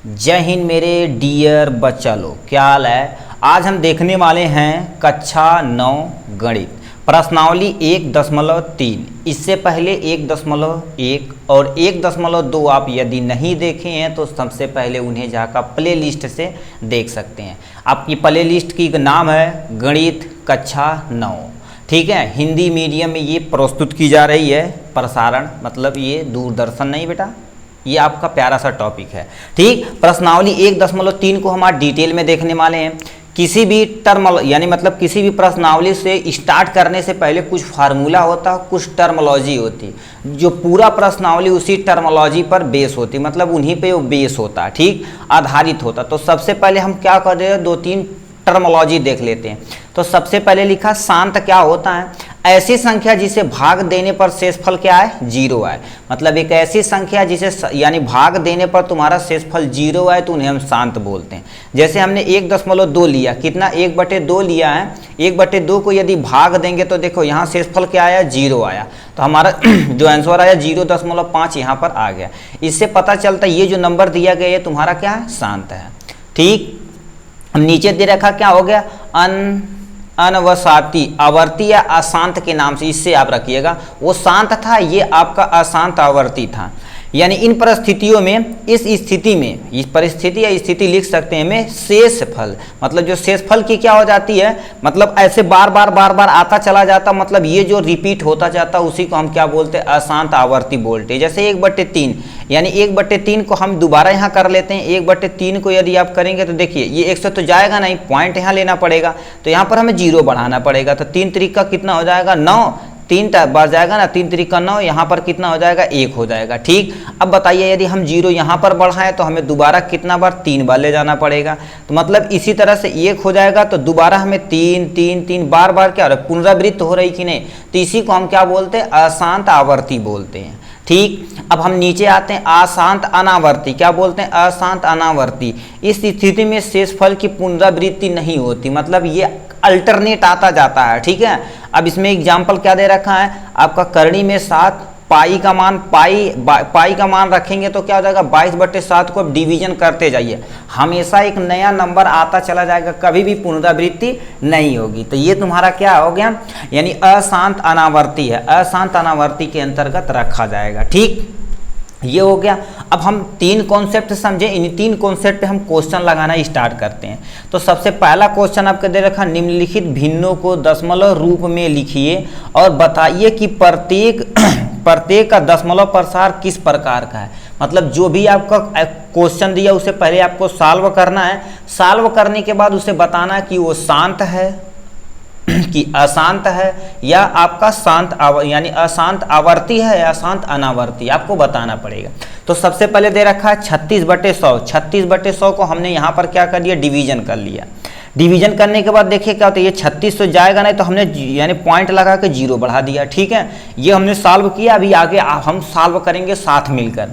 जय हिंद मेरे डियर बच्चा लोग, क्या हाल है। आज हम देखने वाले हैं कक्षा 9 गणित प्रश्नावली 1.3। इससे पहले 1.1 और 1.2 आप यदि नहीं देखे हैं तो सबसे पहले उन्हें जाकर प्ले लिस्ट से देख सकते हैं। आपकी प्ले लिस्ट की नाम है गणित कक्षा 9। ठीक है, हिंदी मीडियम में ये प्रस्तुत की जा रही है। प्रसारण मतलब ये दूरदर्शन नहीं बेटा, ये आपका प्यारा सा टॉपिक है। ठीक, प्रश्नावली 1.3 को हम आज डिटेल में देखने वाले हैं। किसी भी टर्म यानी मतलब किसी भी प्रश्नावली से स्टार्ट करने से पहले कुछ फार्मूला होता है, कुछ टर्मोलॉजी होती, जो पूरा प्रश्नावली उसी टर्मोलॉजी पर बेस होती, मतलब उन्हीं पे वो बेस होता, ठीक, आधारित होता। तो सबसे पहले हम क्या कर रहे हैं, 2-3 टर्मोलॉजी देख लेते हैं। तो सबसे पहले लिखा शांत क्या होता है, ऐसी संख्या जिसे भाग देने पर शेषफल क्या है, 0 है। मतलब एक ऐसी संख्या जिसे यानी भाग देने पर तुम्हारा शेषफल 0 है तो उन्हें हम शांत बोलते हैं। जैसे हमने 1.2 लिया, कितना 1/2 लिया है। 1/2 को यदि भाग देंगे तो देखो यहाँ शेषफल क्या आया, 0 आया। तो हमारा जो आंसर आया 0.5 यहाँ पर आ गया। इससे पता चलता है ये जो नंबर दिया गया है तुम्हारा क्या है, शांत है। ठीक, नीचे दे रखा क्या हो गया, अनवसाती, आवर्ती या अशांत के नाम से, इससे आप रखिएगा। वो शांत था, ये आपका अशांत आवर्ती था। यानी इन परिस्थितियों में, इस स्थिति में, इस परिस्थिति या स्थिति लिख सकते हैं में शेषफल, मतलब जो शेषफल की क्या हो जाती है, मतलब ऐसे बार बार आता चला जाता, मतलब ये जो रिपीट होता जाता उसी को हम क्या बोलते हैं, अशांत आवर्ती बोलते हैं। जैसे 1/3 यानी 1/3 को हम दोबारा यहाँ कर लेते हैं। 1/3 को यदि आप करेंगे तो देखिए ये 1 से तो जाएगा नहीं, पॉइंट यहाँ लेना पड़ेगा, तो यहाँ पर हमें 0 बढ़ाना पड़ेगा। तो 3 त्रिक का कितना हो जाएगा, 9, 3 बार जाएगा ना, 3 त्रिक का 9, यहाँ पर कितना हो जाएगा, 1 हो जाएगा। ठीक, अब बताइए यदि हम 0 यहाँ पर बढ़ाएं तो हमें दोबारा कितना बार, 3 बार ले जाना पड़ेगा। तो मतलब इसी तरह से 1 हो जाएगा तो दोबारा हमें 3 बार क्या हो रहा है, पुनरावृत्त हो रही कि नहीं, तो इसी को हम क्या बोलते हैं, अशांत आवर्ती बोलते हैं। ठीक, अब हम नीचे आते हैं, अशांत अनावर्ती, क्या बोलते हैं, अशांत अनावर्ती। इस स्थिति में शेषफल की पुनरावृत्ति नहीं होती, मतलब ये अल्टरनेट आता जाता है। ठीक है, अब इसमें एग्जाम्पल क्या दे रखा है आपका, करनी में 7, पाई का मान पाई का मान रखेंगे तो क्या हो जाएगा, 22/7 को डिवीजन करते जाइए, हमेशा एक नया नंबर आता चला जाएगा, कभी भी पुनरावृत्ति नहीं होगी। तो ये तुम्हारा क्या हो गया, यानी अशांत अनावर्ती है, अशांत अनावर्ती के अंतर्गत रखा जाएगा। ठीक, ये हो गया। अब हम 3 कॉन्सेप्ट समझे, इन 3 कॉन्सेप्ट पे हम क्वेश्चन लगाना स्टार्ट करते हैं। तो सबसे पहला क्वेश्चन आपके दे रखा, निम्नलिखित भिन्नों को दशमलव रूप में लिखिए और बताइए कि प्रत्येक का दशमलव प्रसार किस प्रकार का है। मतलब जो भी आपका क्वेश्चन दिया उसे पहले आपको सॉल्व करना है, सॉल्व करने के बाद उसे बताना है कि वो शांत है कि अशांत है, या आपका शांत यानी अशांत आवर्ती है या अशांत अनावर्ती, आपको बताना पड़ेगा। तो सबसे पहले दे रखा है 36/100, 36/100 को हमने यहाँ पर क्या कर लिया, डिवीजन कर लिया। डिवीजन करने के बाद देखिए क्या होता है, ये 36 तो जाएगा नहीं तो हमने यानी पॉइंट लगा के 0 बढ़ा दिया। ठीक है, ये हमने सॉल्व किया, अभी आगे हम सॉल्व करेंगे साथ मिलकर।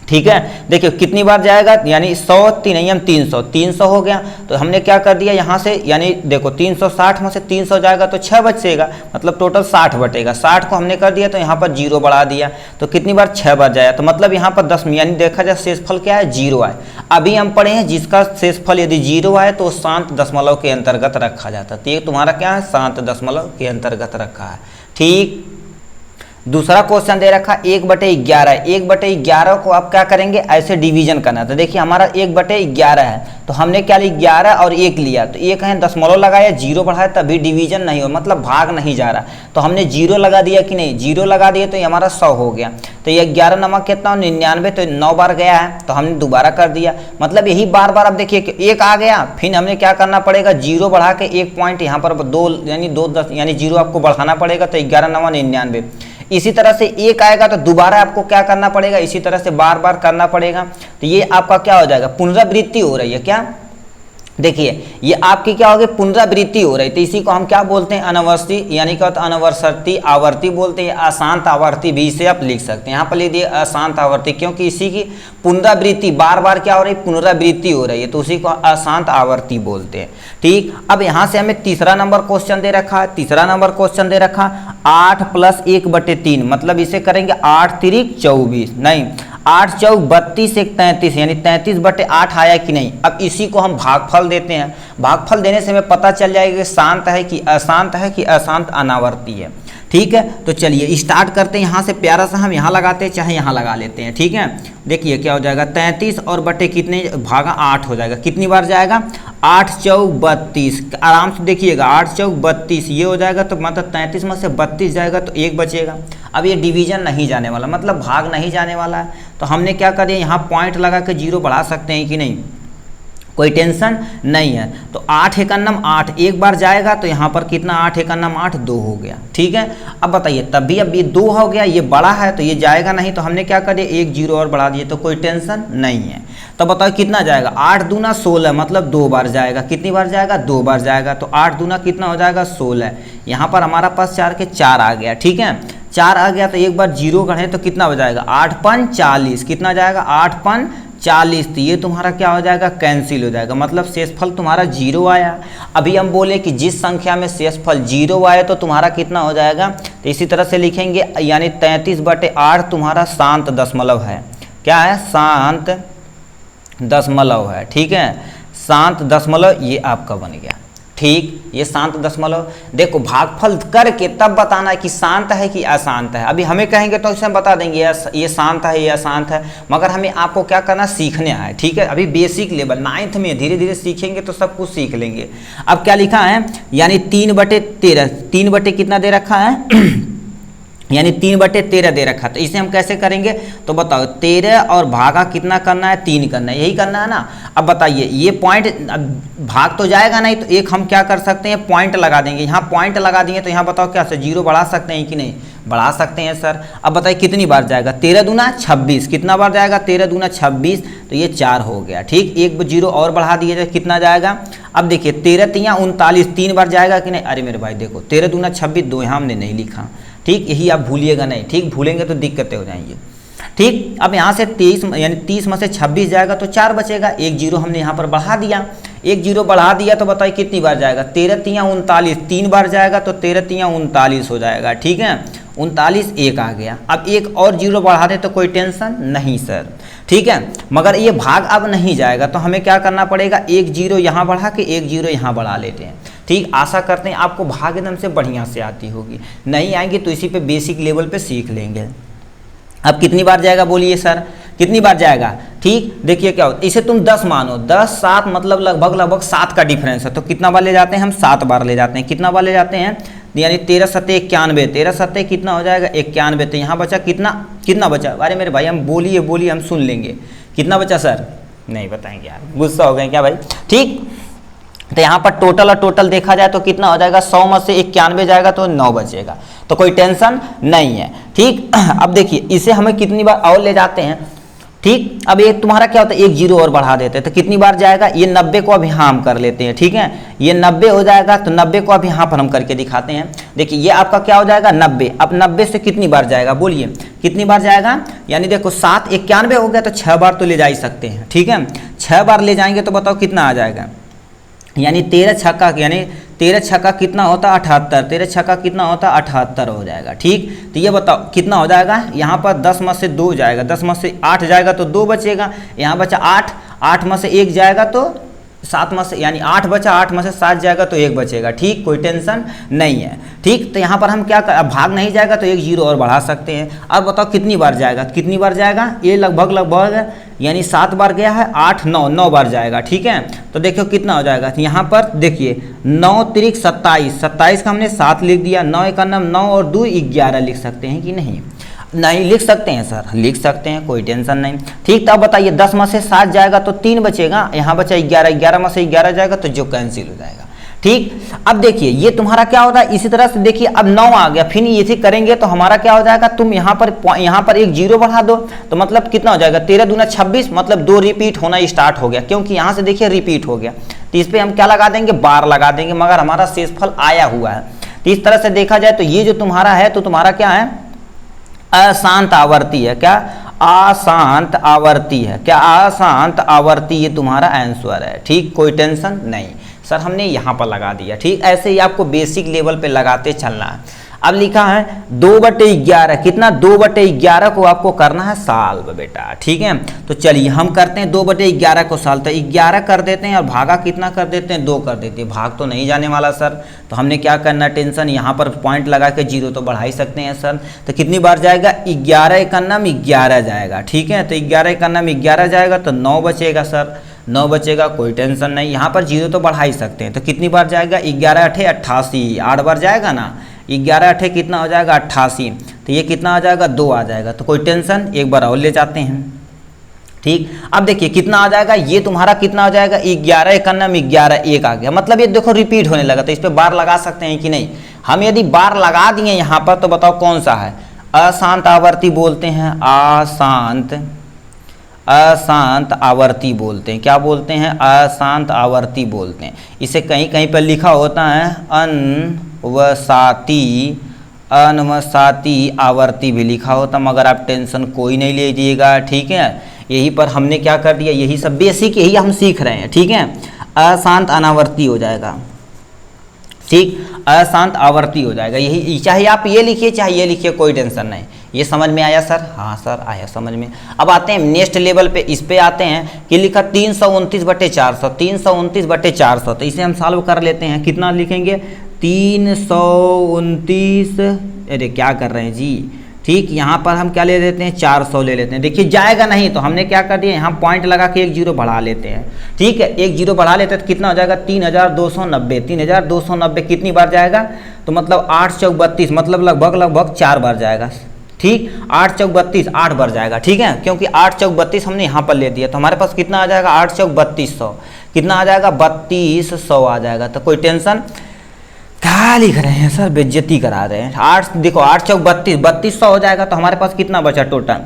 ठीक है, देखिए कितनी बार जाएगा, यानी 100 3 300 हो गया। तो हमने क्या कर दिया यहाँ से, यानी देखो 360 में से 300 जाएगा तो 6 बचेगा, मतलब टोटल 60 बटेगा। 60 को हमने कर दिया तो यहाँ पर 0 बढ़ा दिया, तो कितनी बार, 6 बार जाएगा। तो मतलब यहाँ पर 10 यानी देखा जाए शेषफल क्या है, 0 है। अभी हम पढ़े हैं जिसका शेषफल यदि 0 है तो शांत दशमलव के अंतर्गत रखा जाता है। तो ये तुम्हारा क्या है, शांत दशमलव के अंतर्गत रखा है। ठीक, दूसरा क्वेश्चन दे रखा 1/11, 1/11 को आप क्या करेंगे, ऐसे डिवीजन करना। तो देखिए हमारा 1/11 है, तो हमने क्या लिया, 11 और 1 लिया, तो 1 है दशमलव लगाया, 0 बढ़ाया, तभी डिवीजन नहीं हो, मतलब भाग नहीं जा रहा। तो हमने 0 लगा दिया कि नहीं, 0 लगा दिया तो ये हमारा 100 हो गया। तो ये 11 नमक कितना, 99, तो 9 बार गया है, तो हमने दोबारा कर दिया। मतलब यही बार अब देखिए कि 1 आ गया, फिर हमने क्या करना पड़ेगा, 0 बढ़ा के 1 पॉइंट यहाँ पर 2 यानी 2 10 यानी 0 आपको बढ़ाना पड़ेगा, तो 11 9 99। इसी तरह से 1 आएगा तो दोबारा आपको क्या करना पड़ेगा, इसी तरह से बार करना पड़ेगा। तो ये आपका क्या हो जाएगा, पुनरावृत्ति हो रही है। क्या देखिए ये आपकी क्या होगी, पुनरावृत्ति हो रही। तो इसी को हम क्या बोलते हैं, अनवर्ती, यानी क्या होता है, अनवर्ती आवर्ती बोलते हैं। अशांत आवर्ती भी इसे आप लिख सकते हैं, यहाँ पर लिख दिए अशांत आवर्ती, क्योंकि इसी की पुनरावृत्ति बार क्या हो रही है, पुनरावृत्ति हो रही है, तो उसी को अशांत आवर्ती बोलते हैं। ठीक, अब यहाँ से हमें तीसरा नंबर क्वेश्चन दे रखा है। तीसरा नंबर क्वेश्चन दे रखा 8 + 1/3, मतलब इसे करेंगे 8 × 3 = 24, नहीं 8 चौक 32 एक 33 यानी 33/8 आया कि नहीं। अब इसी को हम भागफल देते हैं, भागफल देने से हमें पता चल जाएगा कि शांत है कि अशांत अनावर्ती है। ठीक है, तो चलिए स्टार्ट करते हैं। यहाँ से प्यारा सा हम यहाँ लगाते हैं, चाहे यहाँ लगा लेते हैं। ठीक है, देखिए क्या हो जाएगा, 33 और बटे कितने भागा 8 हो जाएगा। कितनी बार जाएगा, 8 चौक 32। आराम से देखिएगा, 8 चौक 32 ये हो जाएगा, तो मतलब 33 में से 32 जाएगा तो 1 बचेगा। अब ये डिवीजन नहीं जाने वाला, मतलब भाग नहीं जाने वाला है, तो हमने क्या कर दिया, यहाँ पॉइंट लगा के 0 बढ़ा सकते हैं कि नहीं, कोई टेंशन नहीं है। तो 8 एकन्नम 8 एक बार जाएगा, तो यहाँ पर कितना 8 एकन्नम 8 2 हो गया। ठीक है, अब बताइए तब भी अब ये 2 हो गया, ये बड़ा है तो ये जाएगा नहीं, तो हमने क्या कर दिया, 1 0 और बढ़ा दिए, तो कोई टेंशन नहीं है। तो बताओ कितना जाएगा, 8 दूना 16, मतलब 2 बार जाएगा। कितनी बार जाएगा, 2 बार जाएगा। तो 8 दूना कितना हो जाएगा, 16। यहाँ पर हमारा पास 4 के 4 आ गया। ठीक है, 4 आ गया, तो एक बार 0 गढ़े तो कितना हो जाएगा, 8 5 40। कितना जाएगा, 8 5 40। तो ये तुम्हारा क्या हो जाएगा, कैंसिल हो जाएगा, मतलब शेषफल तुम्हारा 0 आया। अभी हम बोले कि जिस संख्या में शेषफल 0 आए तो तुम्हारा कितना हो जाएगा, तो इसी तरह से लिखेंगे, यानी 33/8 तुम्हारा शांत दशमलव है। क्या है, शांत दशमलव है। ठीक है, शांत दशमलव ये आपका बन गया। ठीक, ये शांत दशमलव। देखो भागफल करके तब बताना है कि शांत है कि अशांत है। अभी हमें कहेंगे तो इसे हम बता देंगे ये शांत है, ये अशांत है, मगर हमें आपको क्या करना, सीखने है। ठीक है, अभी बेसिक लेवल 9th में धीरे धीरे सीखेंगे तो सब कुछ सीख लेंगे। अब क्या लिखा है, यानी 3/13, 3 बटे कितना दे रखा है यानी 3/13 दे रखा। तो इसे हम कैसे करेंगे, तो बताओ 13 और भागा कितना करना है, 3 करना है, यही करना है ना। अब बताइए ये पॉइंट, भाग तो जाएगा नहीं, तो एक हम क्या कर सकते हैं, पॉइंट लगा देंगे। यहाँ पॉइंट लगा देंगे तो यहाँ बताओ क्या सर 0 बढ़ा सकते हैं कि नहीं, बढ़ा सकते हैं सर। अब बताइए कितनी बार जाएगा, 13 दूना 26। कितना बार जाएगा, 13 दूना 26, तो ये 4 हो गया। ठीक, एक 0 और बढ़ा दिया जाए, कितना जाएगा। अब देखिए 13 तिया 39, 3 बार जाएगा कि नहीं। अरे मेरे भाई देखो 13 दूना 26, 2 यहाँ हमने नहीं लिखा। ठीक, यही आप भूलिएगा नहीं। ठीक, भूलेंगे तो दिक्कतें हो जाएंगी। ठीक, अब यहाँ से 23 यानी 30 में से 26 जाएगा तो 4 बचेगा। 1 0 हमने यहाँ पर बढ़ा दिया, 1 0 बढ़ा दिया, तो बताइए कितनी बार जाएगा, 13 तिया 39, 3 बार जाएगा, तो 13 तिया 39 हो जाएगा। ठीक है, 39 1 आ गया। अब एक और 0 बढ़ा दे तो कोई टेंशन नहीं सर। ठीक है, मगर ये भाग अब नहीं जाएगा, तो हमें क्या करना पड़ेगा, 1 0 यहाँ बढ़ा के 1 0 यहाँ बढ़ा लेते हैं। ठीक, आशा करते हैं आपको भाग एकदम से बढ़िया से आती होगी। नहीं आएंगी तो इसी पे बेसिक लेवल पे सीख लेंगे। अब कितनी बार जाएगा बोलिए सर, कितनी बार जाएगा। ठीक, देखिए क्या होता है, इसे तुम 10 मानो, 10 7 मतलब लगभग 7 का डिफरेंस है, तो कितना बार ले जाते हैं हम, 7 बार ले जाते हैं। कितना बार ले जाते हैं, यानी 13 7 91, 13 7 कितना हो जाएगा 91। तो यहाँ बचा कितना बचा, अरे मेरे भाई हम बोलिए हम सुन लेंगे, कितना बचा सर, नहीं बताएंगे यार, गुस्सा हो गए क्या भाई। ठीक, तो यहाँ पर टोटल और टोटल देखा जाए तो कितना हो जाएगा, 100 में से 91 जाएगा तो 9 बचेगा, तो कोई टेंशन नहीं है। ठीक, अब देखिए इसे हमें कितनी बार और ले जाते हैं। ठीक, अब ये तुम्हारा क्या होता है, 1 0 और बढ़ा देते हैं, तो कितनी बार जाएगा, ये 90 को अब यहाँ हम कर लेते हैं। ठीक है, ये 90 हो जाएगा, तो 90 को अब यहाँ पर हम करके दिखाते हैं। देखिए ये आपका क्या हो जाएगा 90। अब 90 से कितनी बार जाएगा, बोलिए कितनी बार जाएगा, यानी देखो 7 91 हो गया, तो 6 बार तो ले जा ही सकते हैं। ठीक है, 6 बार ले जाएंगे तो बताओ कितना आ जाएगा, यानी 13 छक्का, यानी 13 छक्का कितना होता है 78, 13 छक्का कितना होता है 78 हो जाएगा। ठीक, तो ये बताओ कितना हो जाएगा, यहाँ पर 10 में से 2 जाएगा, 10 में से 8 जाएगा तो 2 बचेगा, यहाँ बचा 8, 8 में से 1 जाएगा तो 7 में से, यानी 8 बचा, 8 में से 7 जाएगा तो 1 बचेगा। ठीक, कोई टेंशन नहीं है। ठीक, तो यहाँ पर हम क्या अब भाग नहीं जाएगा तो 1 0 और बढ़ा सकते हैं। अब बताओ कितनी बार जाएगा, कितनी बार जाएगा, ये लगभग यानी 7 बार गया है, 8 9 बार जाएगा। ठीक है, तो देखो कितना हो जाएगा, यहाँ पर देखिए 9 त्रिक 27, 27 का हमने 7 लिख दिया, 9 91 9 और 2 11 लिख सकते हैं कि नहीं, नहीं लिख सकते हैं सर, लिख सकते हैं, कोई टेंशन नहीं। ठीक, तो अब बताइए 10 में से 7 जाएगा तो 3 बचेगा, यहाँ बचा 11, 11 में से 11 जाएगा तो जो कैंसिल हो जाएगा। ठीक, अब देखिए ये तुम्हारा क्या होता है, इसी तरह से देखिए अब 9 आ गया, फिर इसे करेंगे तो हमारा क्या हो जाएगा, तुम यहाँ पर 1 0 बढ़ा दो, तो मतलब कितना हो जाएगा 13 दूना 26, मतलब 2 रिपीट होना स्टार्ट हो गया, क्योंकि यहाँ से देखिए रिपीट हो गया, तो इस पर हम क्या लगा देंगे, बार लगा देंगे, मगर हमारा शेषफल आया हुआ है। तो इस तरह से देखा जाए तो ये जो तुम्हारा है, तो तुम्हारा क्या है, अशांत आवर्ती है। क्या, अशांत आवर्ती है, क्या अशांत आवर्ती, ये तुम्हारा आंसर है। ठीक, कोई टेंशन नहीं सर, हमने यहाँ पर लगा दिया। ठीक, ऐसे ही आपको बेसिक लेवल पे लगाते चलना है। अब लिखा है 2/11, कितना 2/11 को आपको करना है साल्व बेटा, ठीक है। तो चलिए हम करते हैं 2/11 को साल्व। तो 11 कर देते हैं और भागा कितना कर देते हैं, 2 कर देते हैं। भाग तो नहीं जाने वाला सर, तो हमने क्या करना, टेंशन यहाँ पर पॉइंट लगा के 0 तो बढ़ा ही सकते हैं सर। तो कितनी बार जाएगा, 11 एकन्नम 11 जाएगा, ठीक है। तो 11 एकन्नम 11 जाएगा तो 9 बचेगा सर, 9 बचेगा, कोई टेंशन नहीं। यहाँ पर 0 तो बढ़ा ही सकते हैं। तो कितनी बार जाएगा, 11 8 88, 8 बार जाएगा ना। 11 8 कितना हो जाएगा, 88। तो ये कितना आ जाएगा, 2 आ जाएगा। तो कोई टेंशन, एक बार और ले जाते हैं, ठीक। अब देखिए कितना आ जाएगा, ये तुम्हारा कितना हो जाएगा, 11 एकन्नम 11 1 आ गया। मतलब ये देखो रिपीट होने लगा। तो इस पर बार लगा सकते हैं कि नहीं। हम यदि बार लगा दिए यहाँ पर तो बताओ कौन सा है, अशांत आवर्ती बोलते हैं, अशांत आवर्ती बोलते हैं। क्या बोलते हैं, अशांत आवर्ती बोलते हैं। इसे कहीं कहीं पर लिखा होता है अनवसाती आवर्ती भी लिखा होता, मगर आप टेंशन कोई नहीं लीजिएगा, ठीक है। यही पर हमने क्या कर दिया, यही सब बेसिक यही हम सीख रहे हैं, ठीक है। अशांत अनावर्ती हो जाएगा, ठीक, अशांत आवर्ती हो जाएगा। यही, चाहे आप ये लिखिए चाहे ये लिखिए, कोई टेंशन नहीं। ये समझ में आया सर, हाँ सर आया समझ में। अब आते हैं नेक्स्ट लेवल पे, इस पे आते हैं कि लिखा 329/400, 329/400। तो इसे हम सॉल्व कर लेते हैं। कितना लिखेंगे, 329, अरे क्या कर रहे हैं जी, ठीक। यहाँ पर हम क्या ले लेते हैं, 400 ले लेते हैं। देखिए जाएगा नहीं तो हमने क्या कर दिया, यहाँ पॉइंट लगा के 1 0 बढ़ा लेते हैं, ठीक है। 1 0 बढ़ा लेते हैं तो कितना हो जाएगा, 3290। 3290 कितनी बार जाएगा, तो मतलब 8 चौक 32, मतलब लगभग 4 बार जाएगा, ठीक। 8 चौक 32 8 बार जाएगा, ठीक है। क्योंकि 8 चौक 32 हमने यहाँ पर ले दिया तो हमारे पास कितना आ जाएगा, 8 चौक 3200, कितना आ जाएगा, 3200 आ जाएगा। तो कोई टेंशन, क्या लिख रहे हैं सर, बेइज्जती करा रहे हैं। 8 देखो 8 चौक 32, 3200 हो जाएगा। तो हमारे पास कितना बचा टोटल,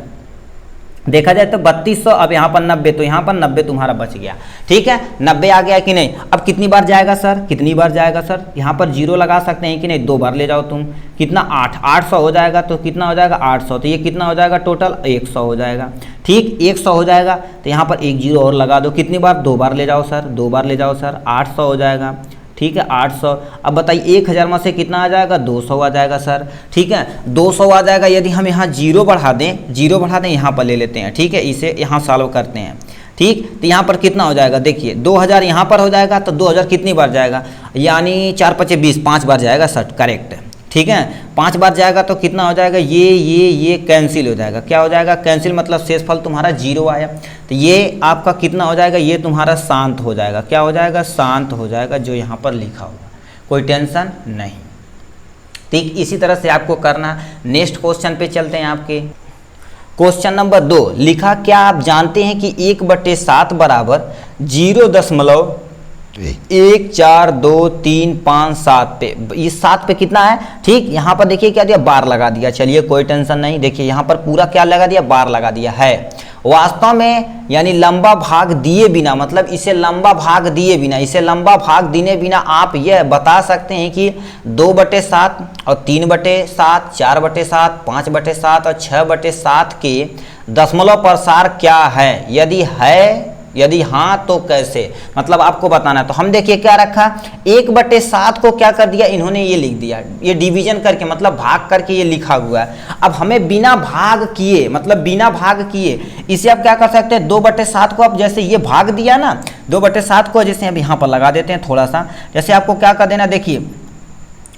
देखा जाए तो 3200। अब यहाँ पर 90, तो यहाँ पर 90 तुम्हारा बच गया, ठीक है। 90 आ गया कि नहीं। अब कितनी बार जाएगा सर, कितनी बार जाएगा सर, यहाँ पर 0 लगा सकते हैं कि नहीं, 2 बार ले जाओ तुम, कितना 800 हो जाएगा। तो कितना हो जाएगा 800, तो ये कितना हो जाएगा टोटल 100 हो जाएगा, ठीक। 100 हो जाएगा तो यहाँ पर 1 0 और लगा दो। कितनी बार, 2 बार ले जाओ सर, 2 बार ले जाओ सर, 800 हो जाएगा, ठीक है। 800। अब बताइए 1000 में से कितना आ जाएगा, 200 आ जाएगा सर, ठीक है। 200 आ जाएगा। यदि हम यहाँ 0 बढ़ा दें, 0 बढ़ा दें, यहाँ पर ले लेते हैं, ठीक है। इसे यहाँ सॉल्व करते हैं, ठीक। तो यहाँ पर कितना हो जाएगा, देखिए 2000 यहाँ पर हो जाएगा। तो 2000 कितनी बार जाएगा, यानी 4 5 20, 5 बार जाएगा सर, करेक्ट, ठीक है। 5 बार जाएगा तो कितना हो जाएगा, ये कैंसिल हो जाएगा। क्या हो जाएगा, कैंसिल, मतलब शेषफल तुम्हारा 0 आया। तो ये आपका कितना हो जाएगा, ये तुम्हारा शांत हो जाएगा। क्या हो जाएगा, शांत हो जाएगा, जो यहाँ पर लिखा होगा, कोई टेंशन नहीं, ठीक। इसी तरह से आपको करना। नेक्स्ट क्वेश्चन पे चलते हैं। आपके क्वेश्चन नंबर 2 लिखा, क्या आप जानते हैं कि 1/7 बराबर 0.14235 पे, इस 7 पे कितना है, ठीक। यहाँ पर देखिए क्या दिया, बार लगा दिया। चलिए कोई टेंशन नहीं। देखिए यहाँ पर पूरा क्या लगा दिया, बार लगा दिया है। वास्तव में यानी लंबा भाग दिए बिना, मतलब इसे लंबा भाग दिए बिना, इसे लंबा भाग दिए बिना आप यह बता सकते हैं कि 2/7 और 3/7, 4/7, 5/7 और 6/7 के दशमलव प्रसार क्या है। यदि हाँ तो कैसे, मतलब आपको बताना है। तो हम देखिए क्या रखा, 1/7 को क्या कर दिया इन्होंने, ये लिख दिया, ये डिवीजन करके, मतलब भाग करके ये लिखा हुआ है। अब हमें बिना भाग किए, मतलब बिना भाग किए, इसे आप क्या कर सकते हैं, 2/7 को आप जैसे ये भाग दिया ना, 2/7 को जैसे अब यहाँ पर लगा देते हैं थोड़ा सा। जैसे आपको क्या कर देना, देखिए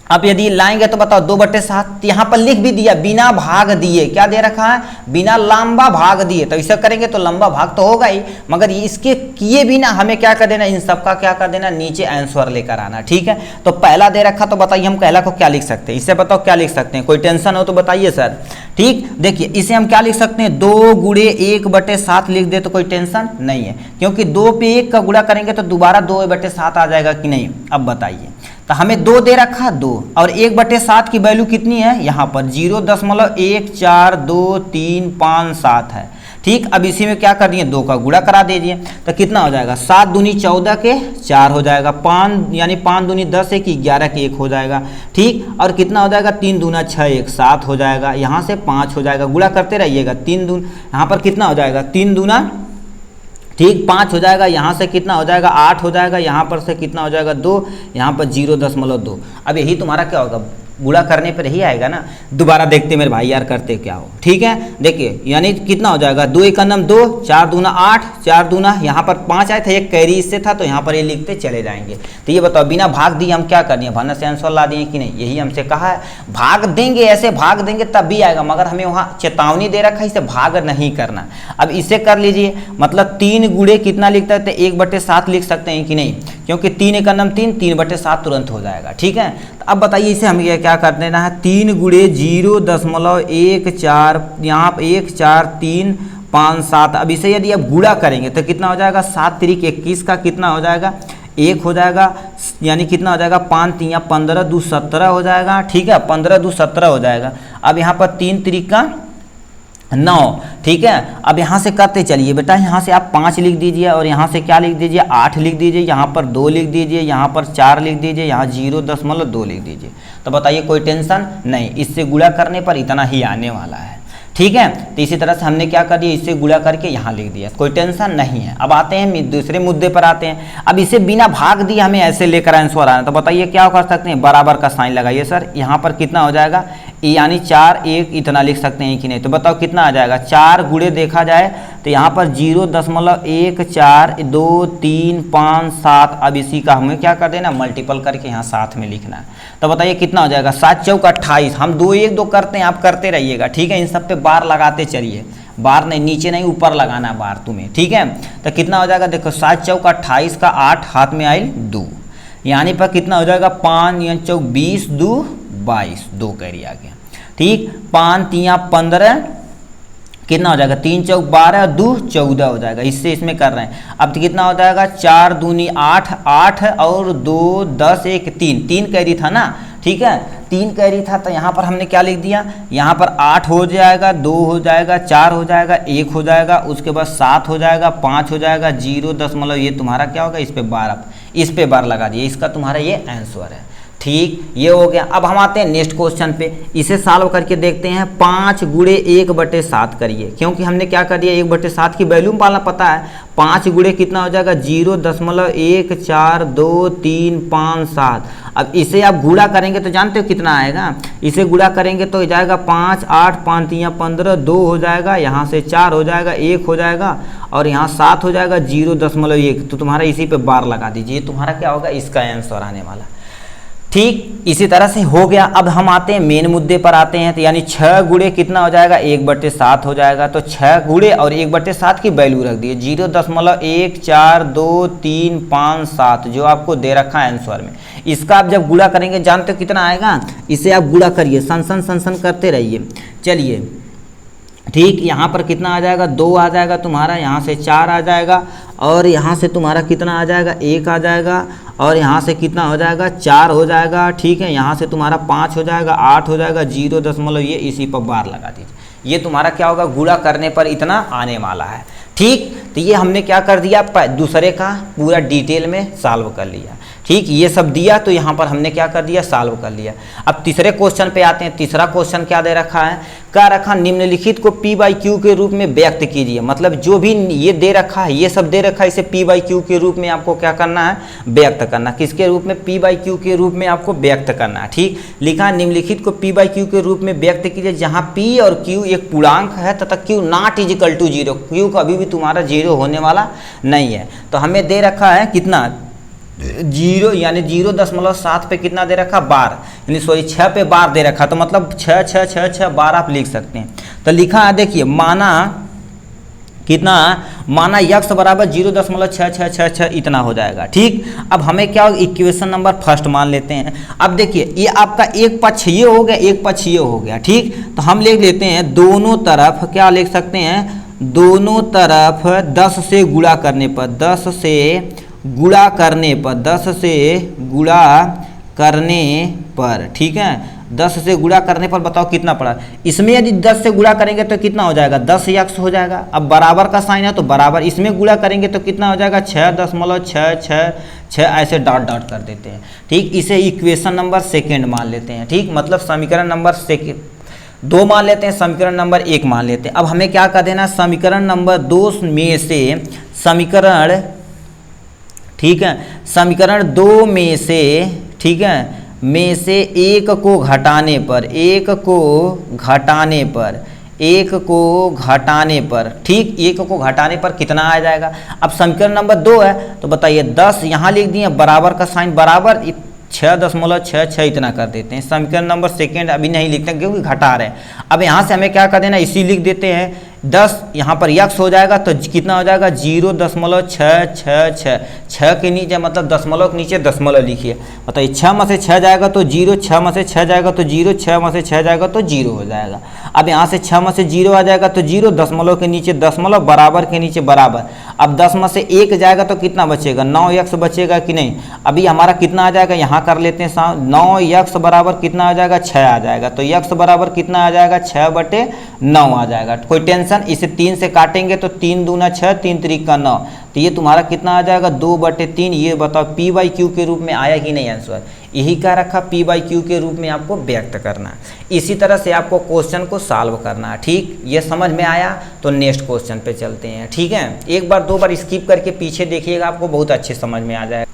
अब यदि लाएंगे तो बताओ 2/7 यहाँ पर लिख भी दिया, बिना भाग दिए। क्या दे रखा है, बिना लंबा भाग दिए। तो इसे करेंगे तो लंबा भाग तो होगा ही, मगर इसके किए बिना हमें क्या कर देना, इन सबका क्या कर देना, नीचे आंसर लेकर आना, ठीक है। तो पहला दे रखा, तो बताइए हम पहला को क्या लिख सकते हैं, इससे बताओ क्या लिख सकते हैं, कोई टेंशन हो तो बताइए सर, ठीक। देखिए इसे हम क्या लिख सकते हैं, 2 × 1/7 लिख दे तो कोई टेंशन नहीं है, क्योंकि 2 पे 1 का गुणा करेंगे तो दोबारा 2/7 आ जाएगा कि नहीं। अब बताइए, तो हमें 2 दे रखा, 2 और 1/7 की वैल्यू कितनी है, यहाँ पर 0.14235 है, ठीक। अब इसी में क्या कर दिए, 2 का गुणा करा दीजिए। तो कितना हो जाएगा, 7 दूनी 14 के 4 हो जाएगा, 5 यानी 5 दूनी 10 1 11 के 1 हो जाएगा, ठीक। और कितना हो जाएगा, 3 दूना 6 1 7 हो जाएगा, यहाँ से 5 हो जाएगा, गुणा करते रहिएगा। 3 दून यहाँ पर कितना हो जाएगा, 3 दूना, ठीक, 5 हो जाएगा, यहाँ से कितना हो जाएगा, 8 हो जाएगा, यहाँ पर से कितना हो जाएगा, 2, यहाँ पर 0.2। अब यही तुम्हारा क्या होगा, गुणा करने पर ही आएगा ना। दोबारा देखते मेरे भाई यार करते क्या हो, ठीक है। देखिए यानी कितना हो जाएगा, 2 1 9 2, 4 दूना 8, 4 दूना यहाँ पर 5 आया था, एक कैरी इससे था तो यहाँ पर ये लिखते चले जाएंगे। तो ये बताओ बिना भाग दिए हम क्या कर दिए, भाना से आंसर ला दिए कि नहीं, यही हमसे कहा है। भाग देंगे, ऐसे भाग देंगे तब भी आएगा, मगर हमें वहाँ चेतावनी दे रखा है इसे भाग नहीं करना। अब इसे कर लीजिए, मतलब 3 गुणे कितना लिख सकते हैं, 1/7 लिख सकते हैं कि नहीं, क्योंकि 3 1 9 3, 3/7 तुरंत हो जाएगा, ठीक है। तो अब बताइए इसे हमें क्या कर देना है, 3 गुणे 0.14, यहाँ 1 4 3 5 7। अब इसे यदि आप गुणा करेंगे तो कितना हो जाएगा, 7 3 21 का कितना हो जाएगा, 1 हो जाएगा, यानी कितना हो जाएगा, 5 3 15 2 17 हो जाएगा, ठीक है, 15 2 17 हो जाएगा। अब यहाँ पर 3 3 का 9, ठीक है। अब यहाँ से करते चलिए बेटा, यहाँ से आप 5 लिख दीजिए और यहाँ से क्या लिख दीजिए, 8 लिख दीजिए, यहाँ पर 2 लिख दीजिए, यहाँ पर 4 लिख दीजिए, यहाँ 0.2 लिख दीजिए। तो बताइए कोई टेंशन नहीं, इससे गुणा करने पर इतना ही आने वाला है, ठीक है। तो इसी तरह से हमने क्या कर दिया, इससे गुणा करके यहाँ लिख दिया, कोई टेंशन नहीं है। अब आते हैं दूसरे मुद्दे पर आते हैं। अब इसे बिना भाग दिए हमें ऐसे लेकर आंसर आना, तो बताइए क्या कर सकते हैं, बराबर का साइन लगाइए सर। यहाँ पर कितना हो जाएगा, यानी 4 1 इतना लिख सकते हैं कि नहीं, तो बताओ कितना आ जाएगा, 4 गुणे देखा जाए तो यहाँ पर 0.1 4 2 3 5 7। अब इसी का हमें क्या कर देना, मल्टीपल करके यहाँ साथ में लिखना है। तो बताइए कितना हो जाएगा, 7 चौक 28। हम 2 1 2 करते हैं, आप करते रहिएगा, ठीक है। इन सब पे बार लगाते चलिए, बार नहीं नीचे नहीं ऊपर लगाना बार तुम्हें, ठीक है। तो कितना हो जाएगा, देखो 7 चौक 28 का 8 हाथ में आयल 2, यानी पर कितना हो जाएगा, 5 चौक 20 2 22, 2 कैरी आ गया, ठीक। 5 3 15 कितना हो जाएगा, 3 चौक 12 2 14 हो जाएगा, इससे इसमें कर रहे हैं। अब कितना हो जाएगा, 4 दूनी 8 8 और 2 10 1 3 कैरी था ना, ठीक है, 3 कैरी था। तो यहाँ पर हमने क्या लिख दिया, यहाँ पर 8 हो जाएगा, 2 हो जाएगा, 4 हो जाएगा, 1 हो जाएगा, उसके बाद 7 हो जाएगा, 5 हो जाएगा, 0. ये तुम्हारा क्या होगा, इस पे बार लगा दिए, इसका तुम्हारा ये आंसर है, ठीक। ये हो गया। अब हम आते हैं नेक्स्ट क्वेश्चन पे, इसे सॉल्व करके देखते हैं। 5 गुणे 1/7 करिए, क्योंकि हमने क्या कर दिया, 1/7 की वैल्यू पालना पता है। 5 गुणे कितना हो जाएगा, 0.14357। अब इसे आप गुणा करेंगे तो जानते हो कितना आएगा, इसे गुणा करेंगे तो जाएगा 5 8 5 3 15, 2 हो जाएगा, यहाँ से 4 हो जाएगा, 1 हो जाएगा और यहाँ 7 हो जाएगा, 0.1। तो तुम्हारा इसी पे बार लगा दीजिए, तुम्हारा क्या होगा, इसका आंसर आने वाला, ठीक। इसी तरह से हो गया। अब हम आते हैं मेन मुद्दे पर आते हैं, तो यानी 6 गुणे कितना हो जाएगा, 1/7 हो जाएगा। तो 6 गुणे और 1/7 की वैल्यू रख दिए, 0.142357 जो आपको दे रखा है आंसर में। इसका आप जब गुणा करेंगे जानते हो कितना आएगा, इसे आप गुणा करिए, सन करते रहिए, चलिए, ठीक। यहाँ पर कितना आ जाएगा, 2 आ जाएगा तुम्हारा, यहाँ से 4 आ जाएगा और यहाँ से तुम्हारा कितना आ जाएगा, 1 आ जाएगा और यहाँ से कितना हो जाएगा, 4 हो जाएगा, ठीक है। यहाँ से तुम्हारा 5 हो जाएगा, 8 हो जाएगा, 0. ये इसी पर बार लगा दीजिए, ये तुम्हारा क्या होगा, गुणा करने पर इतना आने वाला है, ठीक। तो ये हमने क्या कर दिया, दूसरे का पूरा डिटेल में सॉल्व कर लिया, ठीक। ये सब दिया तो यहाँ पर हमने क्या कर दिया, सॉल्व कर लिया। अब तीसरे क्वेश्चन पे आते हैं। तीसरा क्वेश्चन क्या दे रखा है, क्या रखा, निम्नलिखित को P/Q के रूप में व्यक्त कीजिए। मतलब जो भी ये दे रखा है, ये सब दे रखा है, इसे P/Q के रूप में आपको क्या करना है, व्यक्त करना। किसके रूप में, P/Q के रूप में आपको व्यक्त करना है, ठीक। लिखा है निम्नलिखित को P/Q के रूप में व्यक्त कीजिए, जहाँ P और Q एक पूर्णांक है तथा Q ≠ 0, Q कभी भी तुम्हारा 0 होने वाला नहीं है। तो हमें दे रखा है कितना, 0, यानी 0.7 पे कितना दे रखा, बार, यानी सॉरी 6 पे बार दे रखा, तो मतलब 6 6 6 6 बार आप लिख सकते हैं। तो लिखा है देखिए, माना कितना, माना x बराबर 0.6666 इतना हो जाएगा, ठीक। अब हमें क्या, इक्वेशन नंबर फर्स्ट मान लेते हैं। अब देखिए ये आपका एक पक्ष ये हो गया, एक पक्ष ये हो गया, ठीक। तो हम लिख लेते हैं दोनों तरफ, क्या लिख सकते हैं, दोनों तरफ 10 से गुणा करने पर, 10 से गुणा करने पर, 10 से गुणा करने पर, ठीक है, 10 से गुणा करने पर बताओ कितना पड़ा। इसमें यदि 10 से गुणा करेंगे तो कितना हो जाएगा, 10x हो जाएगा। अब बराबर का साइन है तो बराबर, इसमें गुणा करेंगे तो कितना हो जाएगा, 6.666 ऐसे डॉट डॉट कर देते हैं, ठीक। इसे इक्वेशन नंबर सेकेंड मान लेते हैं, ठीक। मतलब समीकरण नंबर 2 मान लेते हैं, समीकरण नंबर 1 मान लेते हैं। अब हमें क्या कर देना, समीकरण नंबर 2 में से समीकरण, ठीक है, समीकरण 2 में से, ठीक है, में से एक को घटाने पर, एक को घटाने पर, एक को घटाने पर, ठीक, एक को घटाने पर कितना आ जाएगा। अब समीकरण नंबर 2 है तो बताइए 10 यहाँ लिख दिए, बराबर का साइन, बराबर 6.66 इतना कर देते हैं। समीकरण नंबर 2 अभी नहीं लिखते क्योंकि घटा रहे हैं। अब यहाँ से हमें क्या कर देना, इसी लिख देते हैं 10 यहाँ पर यक्स हो जाएगा तो कितना हो जाएगा 0.666, 6 के नीचे मतलब दशमलव के नीचे दशमलव लिखिए। बताइए 6 में से 6 जाएगा तो 0, 6 में से 6 जाएगा तो 0, 6 में से 6 जाएगा तो 0 हो जाएगा। अब यहाँ से 6 में से 0 आ जाएगा तो 0, दशमलव के नीचे दशमलव, बराबर के नीचे बराबर। अब 10 में से 1 जाएगा तो कितना बचेगा, 9x बचेगा कि नहीं। अभी हमारा कितना आ जाएगा, यहाँ कर लेते हैं 9x बराबर कितना आ जाएगा, 6 आ जाएगा। तो x बराबर कितना आ जाएगा, 6/9 आ जाएगा। कोई टेंशन, इसे 3 से काटेंगे तो 3 दूना 6, 3 त्रिका 9, तो ये तुम्हारा कितना आ जाएगा 2/3। ये बताओ p/q के रूप में आया कि नहीं आंसर। यही क्या रखा, p/q के रूप में आपको व्यक्त करना है। इसी तरह से आपको क्वेश्चन को सॉल्व करना है। ठीक, ये समझ में आया तो नेक्स्ट क्वेश्चन पे चलते हैं। ठीक है, एक बार 2 बार स्किप करके पीछे देखिएगा, आपको बहुत अच्छे समझ में आ जाएगा।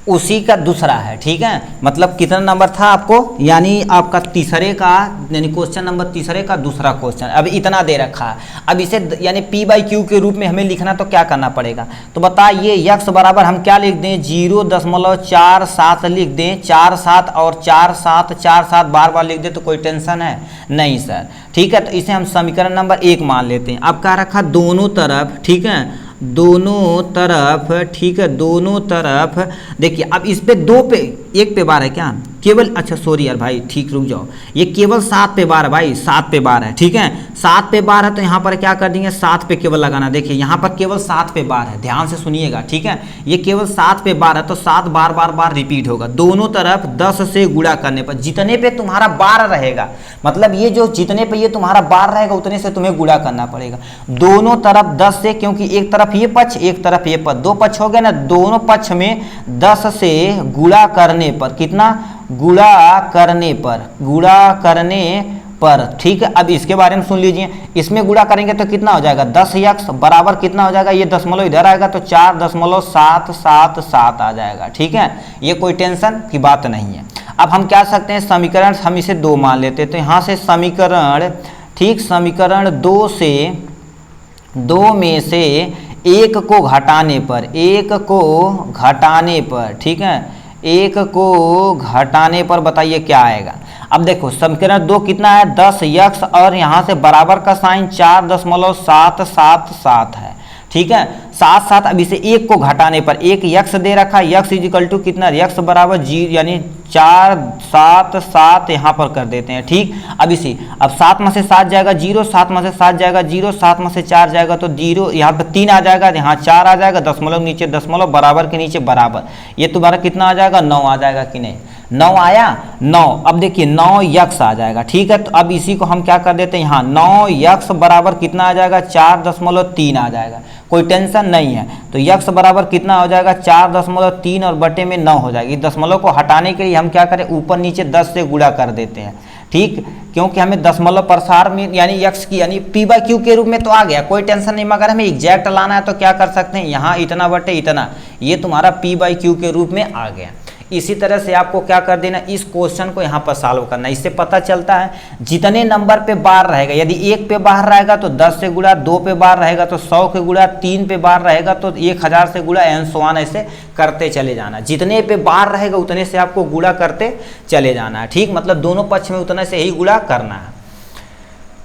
उसी का दूसरा है, ठीक है, मतलब कितना नंबर था आपको, यानी आपका तीसरे का, यानी क्वेश्चन नंबर तीसरे का दूसरा क्वेश्चन। अब इतना दे रखा है, अब इसे यानी p/q के रूप में हमें लिखना तो क्या करना पड़ेगा, तो बताइए x बराबर हम क्या लिख दें, 0.47 लिख दें, 47 और 47 बार बार लिख दें तो कोई टेंशन है नहीं सर। ठीक है, तो इसे हम समीकरण नंबर 1 मान लेते हैं। अब क्या रखा, दोनों तरफ, ठीक है, दोनों तरफ, ठीक है, दोनों तरफ देखिए। अब इस पे 2 पे 1 पे बार है क्या, केवल, अच्छा सॉरी यार भाई, ठीक रुक जाओ, ये केवल 7 पे बार है भाई, 7 पे बार है। ठीक है, 7 पे बार है तो यहाँ पर क्या कर देंगे, 7 पे केवल लगाना। देखिए यहाँ पर केवल 7 पे बार है, ध्यान से सुनिएगा। ठीक है, ये केवल 7 पे बार है तो 7 बार बार बार रिपीट होगा। दोनों तरफ 10 से गुणा करने पर, जितने पे तुम्हारा बार रहेगा, मतलब ये जो जितने पे ये तुम्हारा बार रहेगा उतने से तुम्हें गुणा करना पड़ेगा। दोनों तरफ 10 से, क्योंकि एक तरफ ये पक्ष एक तरफ ये पक्ष, 2 पक्ष हो गए ना, दोनों पक्ष में 10 से गुणा करने पर, कितना, गुणा करने पर, गुणा करने पर। ठीक है, अब इसके बारे में सुन लीजिए, इसमें गुणा करेंगे तो कितना हो जाएगा, 10x बराबर कितना हो जाएगा, ये दशमलव इधर आएगा तो 4.777 आ जाएगा। ठीक है, ये कोई टेंशन की बात नहीं है। अब हम क्या सकते हैं, समीकरण हम इसे 2 मान लेते हैं, तो यहाँ से समीकरण, ठीक, समीकरण 2 से, 2 में से 1 को घटाने पर, 1 को घटाने पर, ठीक है, 1 को घटाने पर बताइए क्या आएगा। अब देखो समीकरण 2 कितना है, 10x और यहाँ से बराबर का साइन 4.777 है। ठीक है, 7 अब इसे 1 को घटाने पर, 1 यक्स दे रखा है, यक्स इजिकल टू कितना, यक्स बराबर 0 यानी 477 यहाँ पर कर देते हैं। ठीक, अब इसी, अब 7 में से 7 जाएगा 0, 7 में से 7 जाएगा 0, 7 में से 4 जाएगा तो 0, यहाँ पर 3 आ जाएगा, यहाँ 4 आ जाएगा, दशमलव नीचे दशमलव, बराबर के नीचे बराबर। ये तुम्हारा कितना आ जाएगा, 9 आ जाएगा कि नहीं, 9 आया, 9। अब देखिए 9 यक्स आ जाएगा। ठीक है, तो अब इसी को हम क्या कर देते हैं, यहाँ 9 यक्स बराबर कितना आ जाएगा, 4.3 आ जाएगा। कोई टेंशन नहीं है, तो यक्स बराबर कितना हो जाएगा, 4.3 और बटे में 9 हो जाएगी। दशमलव को हटाने के लिए हम क्या करें, ऊपर नीचे 10 से गुणा कर देते हैं। ठीक, क्योंकि हमें दशमलव प्रसार में यानी यक्स की यानी p/q के रूप में तो आ गया, कोई टेंशन नहीं। मगर हमें एग्जैक्ट लाना है तो क्या कर सकते हैं, यहाँ इतना बटे इतना, ये तुम्हारा p/q के रूप में आ गया। इसी तरह से आपको क्या कर देना, इस क्वेश्चन को यहाँ पर सॉल्व करना। इससे पता चलता है जितने नंबर पे बार रहेगा, यदि 1 पे बार रहेगा तो 10 से गुणा, 2 पे बार रहेगा तो 100 के गुणा, 3 पे बार रहेगा तो 1000 से गुणा, एंड सो ऑन, ऐसे करते चले जाना। जितने पे बार रहेगा उतने से आपको गुणा करते चले जाना है। ठीक, मतलब दोनों पक्ष में उतने से ही गुणा करना है।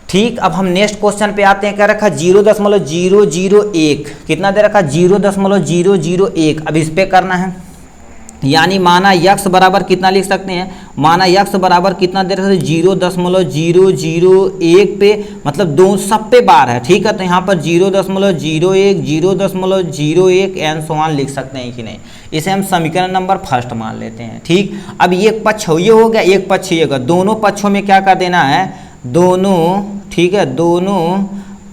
ठीक, अब हम नेक्स्ट क्वेश्चन पे आते हैं। क्या रखा, 0.001 कितना दे रखा, 0.001। अब इस पे करना है, यानी माना यक्स बराबर कितना लिख सकते हैं, माना यक्स बराबर कितना दे रहे थे, 0.001 पे, मतलब दो सब पे बार है। ठीक है, तो यहाँ पर 0.01, 0.01 एंड सो ऑन लिख सकते हैं कि नहीं। इसे हम समीकरण नंबर 1 मान लेते हैं। ठीक, अब ये पक्ष ये हो गया, एक पक्ष ये होगा, दोनों पक्षों में क्या कर देना है, दोनों, ठीक है, दोनों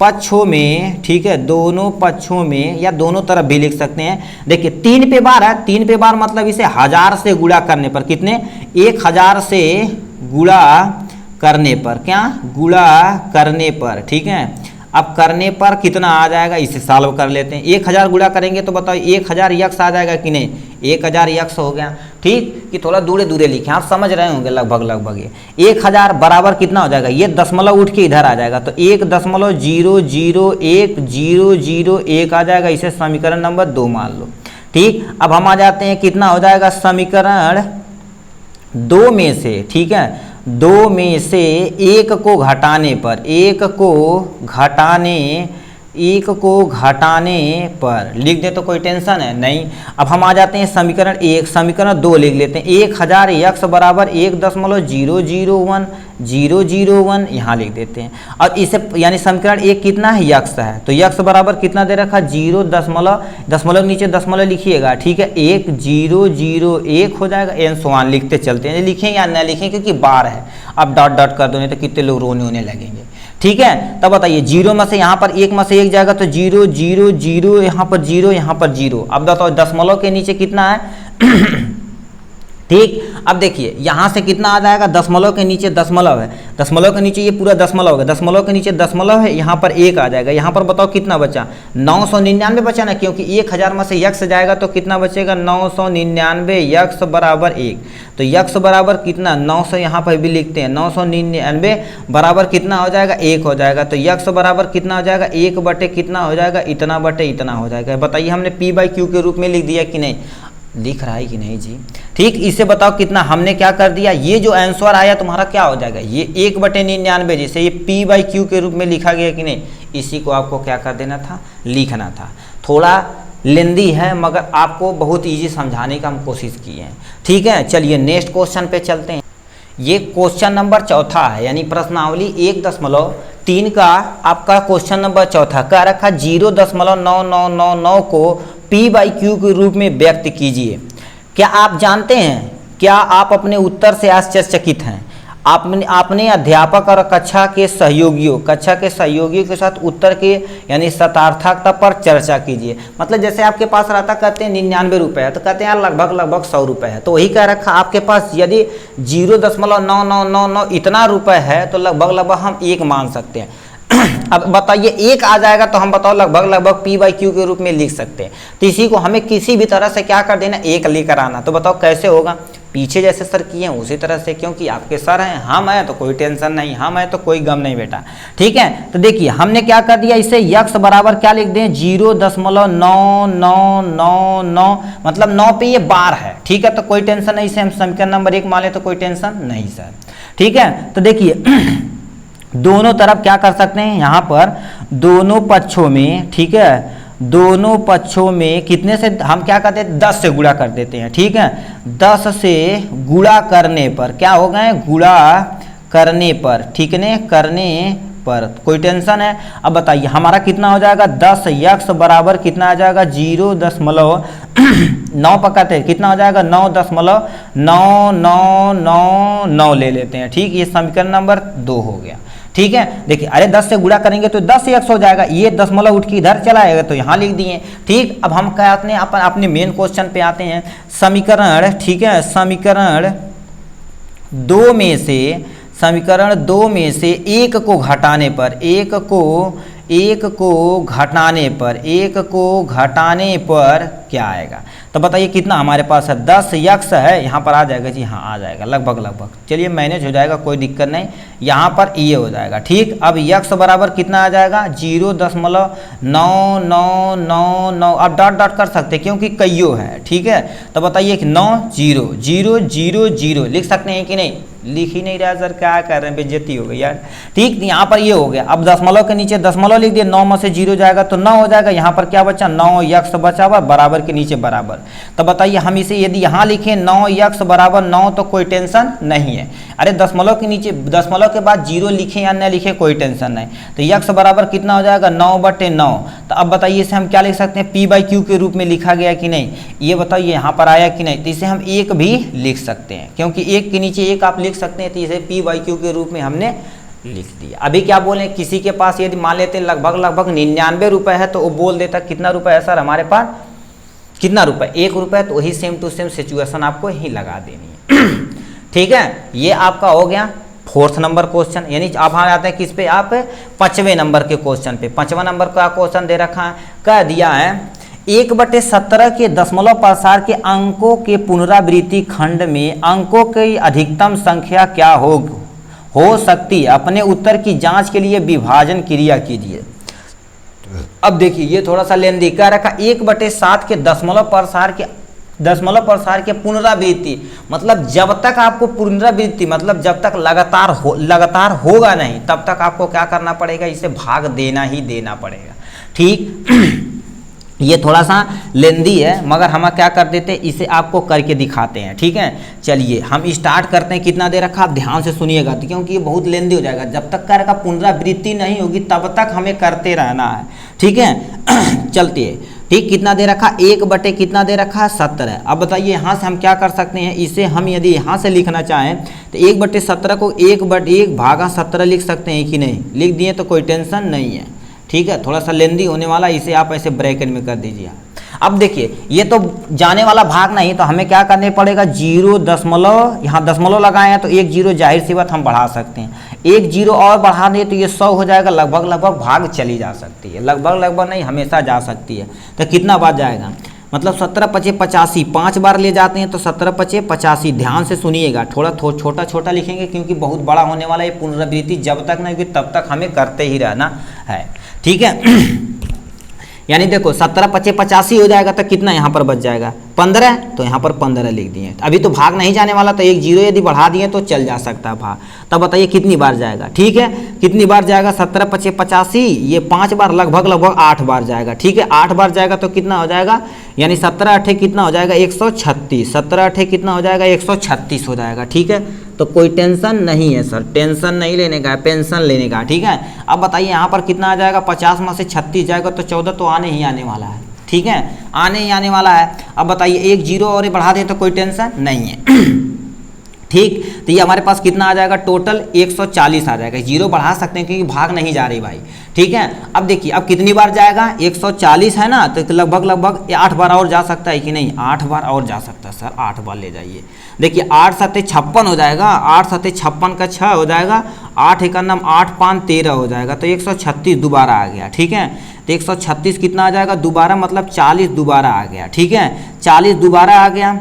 पक्षों में, ठीक है, दोनों पक्षों में, या दोनों तरफ भी लिख सकते हैं। देखिए 3 पे बार है, 3 पे बार मतलब इसे 1000 से गुणा करने पर, कितने, 1000 से गुणा करने पर, क्या, गुणा करने पर। ठीक है, अब करने पर कितना आ जाएगा इसे सॉल्व कर लेते हैं। 1000 गुणा करेंगे तो बताओ 1000 यक्स आ जाएगा कि नहीं, 1000 यक्स हो गया। ठीक, कि थोड़ा दूरे दूरे लिखे, आप समझ रहे होंगे लगभग ये 1000 बराबर कितना हो जाएगा, ये दशमलव उठ के इधर आ जाएगा तो 1.001001 आ जाएगा, इसे समीकरण नंबर 2 मान लो। ठीक, अब हम आ जाते हैं कितना हो जाएगा समीकरण 2 में से, ठीक है, 2 में से 1 को घटाने पर, 1 को घटाने पर लिख दे तो कोई टेंशन है नहीं। अब हम आ जाते हैं समीकरण 1, समीकरण 2 लिख लेते हैं। 1000 यक्स बराबर 1.001001 यहाँ लिख देते हैं। और इसे यानी समीकरण 1 कितना है, यक्स है, तो यक्स बराबर कितना दे रखा, 0 दशमलव नीचे दशमलव लिखिएगा, ठीक है, 1001 हो जाएगा, एन समान लिखते चलते हैं, लिखें या न लिखें क्योंकि बार है। अब डॉट डॉट कर दो नहीं तो कितने लोग रोने होने लगेंगे। ठीक है, तब बताइए 0 में से यहाँ पर 1 में से 1 जाएगा तो 0 0 0, यहाँ पर 0, यहाँ पर 0। अब बताओ दशमलव के नीचे कितना है ठीक, अब देखिए यहाँ से कितना आ जाएगा, दशमलव के नीचे दशमलव है, दशमलव के नीचे ये पूरा दशमलव होगा, दशमलव के नीचे दशमलव है, यहाँ पर 1 आ जाएगा। यहाँ पर बताओ कितना बचा, 999 बचा ना, क्योंकि 1000 में से यक्स जाएगा तो कितना बचेगा, 999 यक्स बराबर 1। तो यक्स बराबर कितना, 900 यहाँ पर भी लिखते हैं, 999 बराबर कितना हो जाएगा, 1 हो जाएगा। तो यक्स बराबर कितना हो जाएगा, 1 बटे कितना हो जाएगा, इतना बटे इतना हो जाएगा। बताइए हमने P/Q के रूप में लिख दिया कि नहीं, लिख रहा है कि नहीं जी। ठीक, इसे बताओ कितना हमने क्या कर दिया, ये जो आंसर आया तुम्हारा क्या हो जाएगा, ये 1/99 जैसे ये P/Q के रूप में लिखा गया कि नहीं, इसी को आपको क्या कर देना था, लिखना था। थोड़ा लेंदी है मगर आपको बहुत इजी समझाने का हम कोशिश किए हैं। ठीक है, चलिए नेक्स्ट क्वेश्चन पे चलते हैं। ये क्वेश्चन नंबर 4 है, यानी प्रश्नावली 1.3 का आपका क्वेश्चन नंबर 4 कह रखा 0.9999 को P/Q के रूप में व्यक्त कीजिए। क्या आप जानते हैं, क्या आप अपने उत्तर से आश्चर्यचकित हैं? आपने अध्यापक और कक्षा के सहयोगियों के साथ उत्तर के यानी शतार्थकता पर चर्चा कीजिए। मतलब जैसे आपके पास रहता, कहते हैं 99 रुपये है तो कहते हैं यार लगभग 100 रुपये है, तो वही कह रखा आपके पास यदि 0.9999 इतना रुपये है तो लगभग हम 1 मान सकते हैं। अब बताइए 1 आ जाएगा तो हम बताओ लगभग P/Q के रूप में लिख सकते हैं। तो इसी को हमें किसी भी तरह से क्या कर देना, 1 लेकर आना। तो बताओ कैसे होगा, पीछे जैसे सर किए हैं उसी तरह से, क्योंकि आपके सर हैं, हम हैं तो कोई टेंशन नहीं, हम हैं तो कोई गम नहीं बेटा। ठीक है, तो देखिए हमने क्या कर दिया, इसे यक्स बराबर क्या लिख दें, 0.9999, मतलब 9 पे ये बार है। ठीक है, तो कोई टेंशन नहीं, इसे हम समीकरण नंबर 1 मान ले तो कोई टेंशन नहीं सर। ठीक है, तो देखिए दोनों तरफ क्या कर सकते हैं, यहाँ पर दोनों पक्षों में, ठीक है, दोनों पक्षों में कितने से हम क्या करते हैं, 10 से गुणा कर देते हैं। ठीक है, 10 से गुणा करने पर क्या हो गए, गुणा करने पर, ठीक है, करने पर कोई टेंशन है। अब बताइए हमारा कितना हो जाएगा, 10 यक्स बराबर कितना आ जाएगा, 0.9 पकाते हैं, कितना हो जाएगा, 9.9999 ले लेते हैं। ठीक, ये समीकरण नंबर 2 हो गया। ठीक है, देखिए अरे 10 से गुणा करेंगे तो 10 यक्स हो जाएगा, ये दशमलव उठ के इधर चला आएगा तो यहाँ लिख दिए। ठीक, अब हम क्या आते हैं अपने मेन क्वेश्चन पे आते हैं। समीकरण, ठीक है, समीकरण 2 में से 1 को घटाने पर क्या आएगा, तो बताइए कितना हमारे पास है, 10 यक्स है, यहाँ पर आ जाएगा जी, हाँ आ जाएगा लगभग। चलिए मैनेज हो जाएगा, कोई दिक्कत नहीं, यहाँ पर ये हो जाएगा। ठीक, अब यक्स बराबर कितना आ जाएगा, 0.9999, अब डॉट कर सकते हैं क्योंकि कईयो है। ठीक है, तो बताइए कि 90000 लिख सकते हैं कि नहीं, लिख ही नहीं रहा सर, क्या कर रहे हैं, बेइज्जती हो गई यार। ठीक, यहाँ पर ये हो गया। अब दशमलव के नीचे दशमलव लिख दिए, 9 में से 0 जाएगा तो 9 हो जाएगा। यहाँ पर क्या बचा, 9 यक्स बचा हुआ, बराबर के नीचे बराबर। तो बताइए हम इसे यदि यहाँ लिखें 9 यक्स बराबर 9 तो कोई टेंशन नहीं है। अरे दशमलव के नीचे, दशमलव के बाद 0 लिखें या न लिखें कोई टेंशन नहीं। तो यक्स बराबर कितना हो जाएगा, 9/9। तो अब बताइए इसे हम क्या लिख सकते हैं, P/Q के रूप में लिखा गया कि नहीं, ये बताइए यहाँ पर आया कि नहीं। तो इसे हम 1 भी लिख सकते हैं, क्योंकि 1 के नीचे 1 आप लिख सकते हैं, तो इसे P/Q के रूप में हमने लिख दिया। अभी क्या बोले, किसी के पास यदि मान लेते लगभग 99 रुपये है तो वो बोल देता कितना रुपये है सर हमारे पास, कितना रुपये, 1 रुपये, तो वही सेम टू सेम सिचुएशन आपको ही लगा देनी है। ठीक है, ये आपका हो गया 4th नंबर क्वेश्चन, यानी आप आ जाते हैं किस पे, आप 5वें नंबर के क्वेश्चन पे। 5वां नंबर का क्वेश्चन दे रखा है, कह दिया है 1/17 के दशमलव प्रसार के अंकों के पुनरावृत्ति खंड में अंकों की अधिकतम संख्या क्या हो सकती है, अपने उत्तर की जांच के लिए विभाजन क्रिया कीजिए। अब देखिए ये थोड़ा सा लेंदी, कह रखा 1/7 के दशमलव प्रसार के पुनरावृत्ति, मतलब जब तक आपको पुनरावृत्ति, मतलब जब तक लगातार होगा नहीं तब तक आपको क्या करना पड़ेगा, इसे भाग देना ही देना पड़ेगा। ठीक ये थोड़ा सा लेंदी है, मगर हम क्या कर देते हैं, इसे आपको करके दिखाते हैं। ठीक है, चलिए हम स्टार्ट करते हैं। कितना दे रखा, आप ध्यान से सुनिएगा क्योंकि ये बहुत लेंदी हो जाएगा। जब तक कर का पुनरावृत्ति नहीं होगी तब तक हमें करते रहना है। ठीक है चलते हैं। ठीक, कितना दे रखा, 1 कितना दे रखा है, 17। अब बताइए यहाँ से हम क्या कर सकते हैं, इसे हम यदि यहाँ से लिखना चाहें तो 1/17 को 1/17 लिख सकते हैं कि नहीं, लिख दिए तो कोई टेंशन नहीं है। ठीक है, थोड़ा सा लेंदी होने वाला, इसे आप ऐसे ब्रैकेट में कर दीजिए। अब देखिए ये तो जाने वाला भाग नहीं, तो हमें क्या करने पड़ेगा, 0 दशमलव, यहाँ दशमलव लगाए हैं तो 1 0, जाहिर सी बात हम बढ़ा सकते हैं। 1 0 और बढ़ा दें तो ये 100 हो जाएगा। लगभग भाग चली जा सकती है, लगभग नहीं, हमेशा जा सकती है। तो कितना बार जाएगा, मतलब 17 5 85, 5 बार ले जाते हैं तो 17 5 85। ध्यान से सुनिएगा, थोड़ा छोटा लिखेंगे क्योंकि बहुत बड़ा होने वाला है। पुनरावृत्ति जब तक नहीं होगी तब तक हमें करते ही रहना है। ठीक है यानी देखो 17 5 85 हो जाएगा तो कितना यहाँ पर बच जाएगा, 15, तो यहाँ पर 15 लिख दिए। अभी तो भाग नहीं जाने वाला, तो 1 0 यदि बढ़ा दिए तो चल जा सकता है भाग। तब बताइए कितनी बार जाएगा। ठीक है, कितनी बार जाएगा, 17 5 85, ये 5 बार, लगभग 8 बार जाएगा। ठीक है, 8 बार जाएगा तो कितना हो जाएगा, यानी 17 8 कितना हो जाएगा, 136। 17 8 कितना हो जाएगा, 136 हो जाएगा। ठीक है, तो कोई टेंशन नहीं है सर, टेंशन नहीं लेने का है, पेंशन लेने का। ठीक है, अब बताइए यहाँ पर कितना आ जाएगा, 50 में से 36 जाएगा तो 14 तो आने ही आने वाला है। ठीक है, आने ही आने वाला है। अब बताइए 1 0 और बढ़ा दें तो कोई टेंशन नहीं है। ठीक, तो ये हमारे पास कितना आ जाएगा, टोटल 140 आ जाएगा। 0 बढ़ा सकते हैं क्योंकि भाग नहीं जा रही भाई। ठीक है, अब देखिए अब कितनी बार जाएगा, 140 है ना, तो लगभग 8 बार और जा सकता है कि नहीं, 8 बार और जा सकता है सर, 8 बार ले जाइए। देखिए 8 7 56 हो जाएगा, 8 7 56 का 6 हो जाएगा, 8 1 9 8 5 13 हो जाएगा, तो 136 दोबारा आ गया। ठीक है, तो 136 कितना आ जाएगा दोबारा, मतलब 40 दोबारा आ गया। ठीक है, 40 दोबारा आ गया,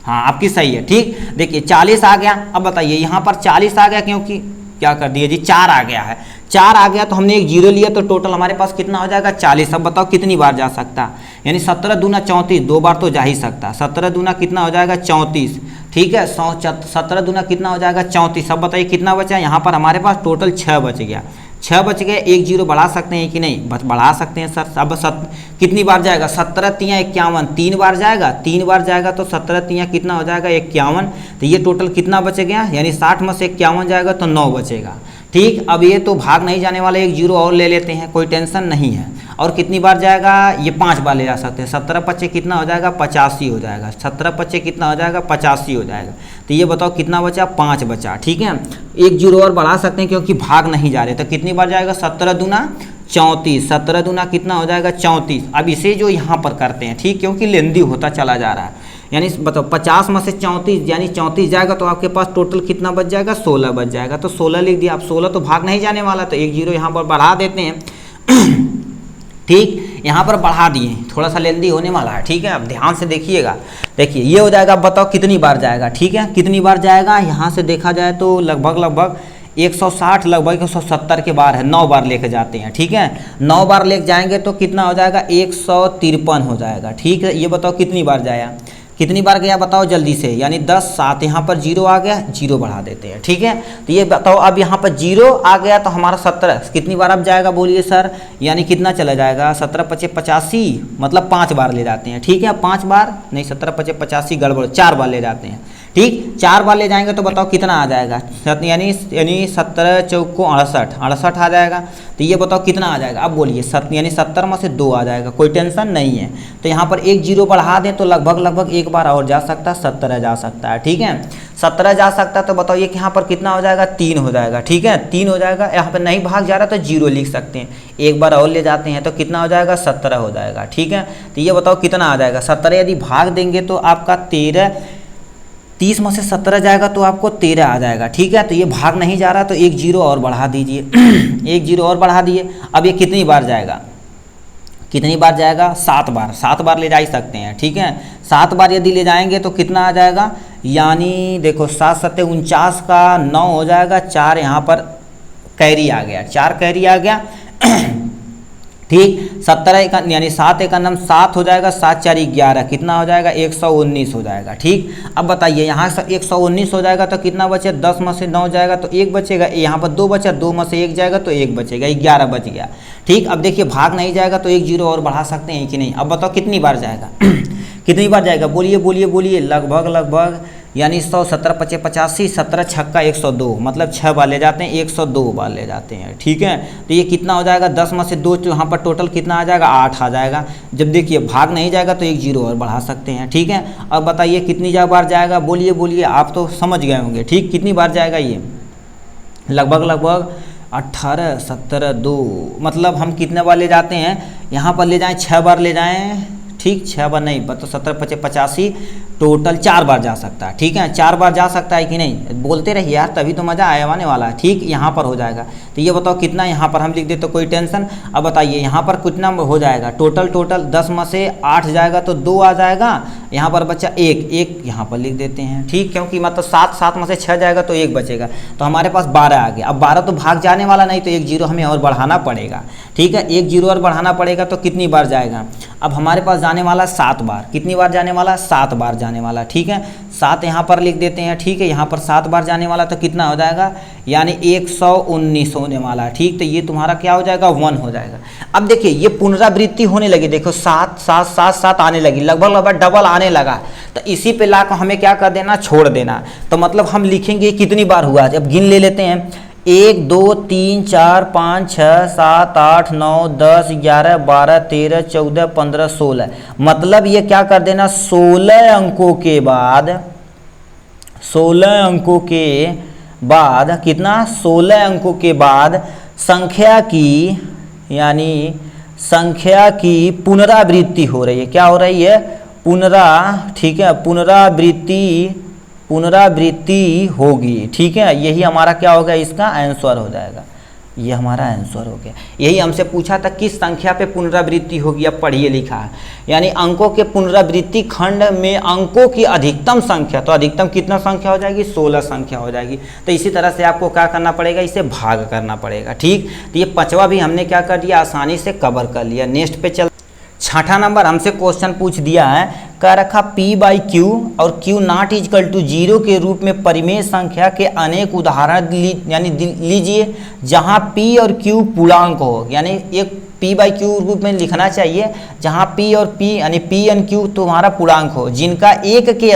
हाँ आपकी सही है। ठीक, देखिए 40 आ गया। अब बताइए यहाँ पर 40 आ गया क्योंकि क्या कर दिए जी, 4 आ गया है। 4 आ गया तो हमने 1 0 लिया, तो टोटल हमारे पास कितना हो जाएगा, 40। अब बताओ कितनी बार जा सकता, यानी 17 दूना 34, 2 बार तो जा ही सकता। 17 दूना कितना हो जाएगा, 34। ठीक है, 17 दूना कितना हो जाएगा, 34। अब बताइए कितना बचा, यहाँ पर हमारे पास टोटल 6 बच गया। 6 बच गए, 1 0 बढ़ा सकते हैं कि नहीं, बढ़ा सकते हैं सर। अब कितनी बार जाएगा, 17 3 51, 3 बार जाएगा। 3 बार जाएगा तो 17 3 कितना हो जाएगा, 51। तो ये टोटल कितना बच गया, यानी 60 में से 51 जाएगा तो 9 बचेगा। ठीक, अब ये तो भाग नहीं जाने वाले, 1 0 और ले लेते हैं, कोई टेंशन नहीं है। और कितनी बार जाएगा, ये 5 बार ले जा सकते हैं। 17 5 कितना हो जाएगा, 85 हो जाएगा। 17 5 कितना हो जाएगा, 85 हो जाएगा। तो ये बताओ कितना बचा, 5 बचा। ठीक है, 1 0 और बढ़ा सकते हैं क्योंकि भाग नहीं जा रहे, तो कितनी बार जाएगा, 17 दूना 34। 17 दूना कितना हो जाएगा, 34। अब इसे जो यहाँ पर करते हैं, ठीक, क्योंकि लेंदी होता चला जा रहा है, यानी बताओ 50 में से 34, यानी 34 जाएगा तो आपके पास टोटल कितना बच जाएगा, 16 बच जाएगा। तो 16 लिख दिया। अब 16 तो भाग नहीं जाने वाला, तो 1 0 यहाँ पर बढ़ा देते हैं। ठीक, यहाँ पर बढ़ा दिए, थोड़ा सा लेंदी होने वाला है। ठीक है, अब ध्यान से देखिएगा। देखिए ये हो जाएगा, अब बताओ कितनी बार जाएगा। ठीक है, कितनी बार जाएगा, यहाँ से देखा जाए तो लगभग 160, लगभग 170 के बार है, 9 बार लेके जाते हैं। ठीक है, 9 बार लेके जाएंगे तो कितना हो जाएगा, 153 हो जाएगा। ठीक है, ये बताओ कितनी बार जाया, कितनी बार गया बताओ जल्दी से, यानी 10 7, यहाँ पर 0 आ गया, 0 बढ़ा देते हैं। ठीक है, तो ये बताओ अब यहाँ पर 0 आ गया तो हमारा 17 कितनी बार अब जाएगा, बोलिए सर, यानी कितना चला जाएगा, 17 5 85, मतलब 5 बार ले जाते हैं। ठीक है, 5 बार नहीं, 17 5 85 गड़बड़, 4 बार ले जाते हैं। ठीक, 4 बार ले जाएंगे तो बताओ कितना आ जाएगा, यानी 17 चौको 68 आ जाएगा। तो ये बताओ कितना आ जाएगा, अब बोलिए, यानी 70 में से 2 आ जाएगा, कोई टेंशन नहीं है। तो यहाँ पर 1 0 बढ़ा दें तो लगभग 1 बार और जा सकता है, 17 जा सकता है। ठीक है, 17 जा सकता है, तो बताइए कि यहाँ पर कितना हो जाएगा, 3 हो जाएगा। ठीक है, 3 हो जाएगा। यहाँ पर नहीं भाग जा रहा तो 0 लिख सकते हैं, 1 बार और ले जाते हैं तो कितना हो जाएगा, 17 हो जाएगा। ठीक है, तो ये बताओ कितना आ जाएगा, 17 यदि भाग देंगे तो आपका 13 30 में से 17 जाएगा तो आपको 13 आ जाएगा। ठीक है, तो ये भाग नहीं जा रहा तो एक जीरो और बढ़ा दीजिए। एक जीरो और बढ़ा दिए। अब ये कितनी बार जाएगा, कितनी बार जाएगा, 7 बार। 7 बार ले जा ही सकते हैं। ठीक है, 7 बार यदि ले जाएंगे तो कितना आ जाएगा, यानी देखो 7 सत्ते 49 का 9 हो जाएगा, 4 यहाँ पर कैरी आ गया, 4 कैरी आ गया। ठीक, 17 यानी 7 एक नम 7 हो जाएगा, 7 4 11, कितना हो जाएगा, 119 हो जाएगा। ठीक, अब बताइए यहाँ से 119 हो जाएगा तो कितना बचे, 10 में से 9 जाएगा तो 1 बचेगा, यहाँ पर 2 बचा, 2 में से 1 जाएगा तो 1 बचेगा, 11 बच गया। ठीक, अब देखिए भाग नहीं जाएगा तो एक जीरो और बढ़ा सकते हैं कि नहीं। अब बताओ कितनी बार जाएगा, कितनी बार जाएगा, बोलिए बोलिए बोलिए, लगभग यानी 100, 17 पचे 85, 17 छक्का 102, मतलब 6 बार ले जाते हैं, 102 बार ले जाते हैं। ठीक है, तो ये कितना हो जाएगा, 10 में से 2 तो यहाँ पर टोटल कितना आ जाएगा, 8 आ जाएगा। जब देखिए भाग नहीं जाएगा तो एक जीरो और बढ़ा सकते हैं। ठीक है, अब बताइए कितनी बार जाएगा, बोलिए बोलिए, आप तो समझ गए होंगे। ठीक, कितनी बार जाएगा ये, लगभग 18, 17, 2, मतलब हम कितने बार ले जाते हैं, यहाँ पर ले जाएँ 6 बार ले जाएँ। ठीक, 6 बार नहीं, तो 17 पचे 85, टोटल 4 बार जा सकता है। ठीक है, 4 बार जा सकता है कि नहीं, बोलते रहिए यार, तभी तो मज़ा आने वाला है। ठीक, यहाँ पर हो जाएगा तो ये बताओ कितना, यहाँ पर हम लिख देते तो कोई टेंशन। अब बताइए यहाँ पर कितना हो जाएगा, टोटल 10 में से 8 जाएगा तो 2 आ जाएगा, यहाँ पर बच्चा 1 यहाँ पर लिख देते हैं। ठीक, क्योंकि मतलब 7 में से 6 जाएगा तो 1 बचेगा, तो हमारे पास 12 आ गया। अब 12 तो भाग जाने वाला नहीं, तो एक जीरो हमें और बढ़ाना पड़ेगा। ठीक है, एक जीरो और बढ़ाना पड़ेगा तो कितनी बार जाएगा, अब हमारे पास जाने वाला 7 बार। कितनी बार जाने वाला, 7 बार जाने वाला। ठीक है, 7 यहाँ पर लिख देते हैं। ठीक है, यहाँ पर 7 बार जाने वाला तो कितना हो जाएगा, यानी 119 होने वाला। ठीक, तो ये तुम्हारा क्या हो जाएगा, 1 हो जाएगा। अब देखिए ये पुनरावृत्ति होने लगी, देखो 7 7 7 7 आने लगी, लगभग डबल आने लगा, तो इसी पे लाकर हमें क्या कर देना, छोड़ देना। तो मतलब हम लिखेंगे कितनी बार हुआ, जब गिन ले लेते हैं, 1 2 3 4 5 6 7 8 9 10 11 12 13 14 15 16, मतलब ये क्या कर देना, 16 अंकों के बाद, 16 अंकों के बाद कितना, 16 अंकों के बाद संख्या की, यानी संख्या की पुनरावृत्ति हो रही है। क्या हो रही है, ठीक है, पुनरावृत्ति होगी। ठीक है, यही हमारा क्या होगा, इसका आंसर हो जाएगा, ये हमारा आंसर हो गया। यही हमसे पूछा था किस संख्या पे पुनरावृत्ति होगी, अब पढ़िए लिखा है, यानी अंकों के पुनरावृत्ति खंड में अंकों की अधिकतम संख्या, तो अधिकतम कितना संख्या हो जाएगी, 16 संख्या हो जाएगी। तो इसी तरह से आपको क्या करना पड़ेगा, इसे भाग करना पड़ेगा। ठीक, तो ये 5वां भी हमने क्या कर दिया, आसानी से कवर कर लिया। नेक्स्ट पे चल, 6ठा नंबर हमसे क्वेश्चन पूछ दिया है, कह रखा P/Q और Q नॉट इक्वल टू 0 के रूप में परिमेय संख्या के अनेक उदाहरण यानी लीजिए जहां P और Q पूर्णांक हो, यानी एक P/Q रूप में लिखना चाहिए जहां P और P यानी P और Q तुम्हारा पूर्णांक हो, जिनका एक के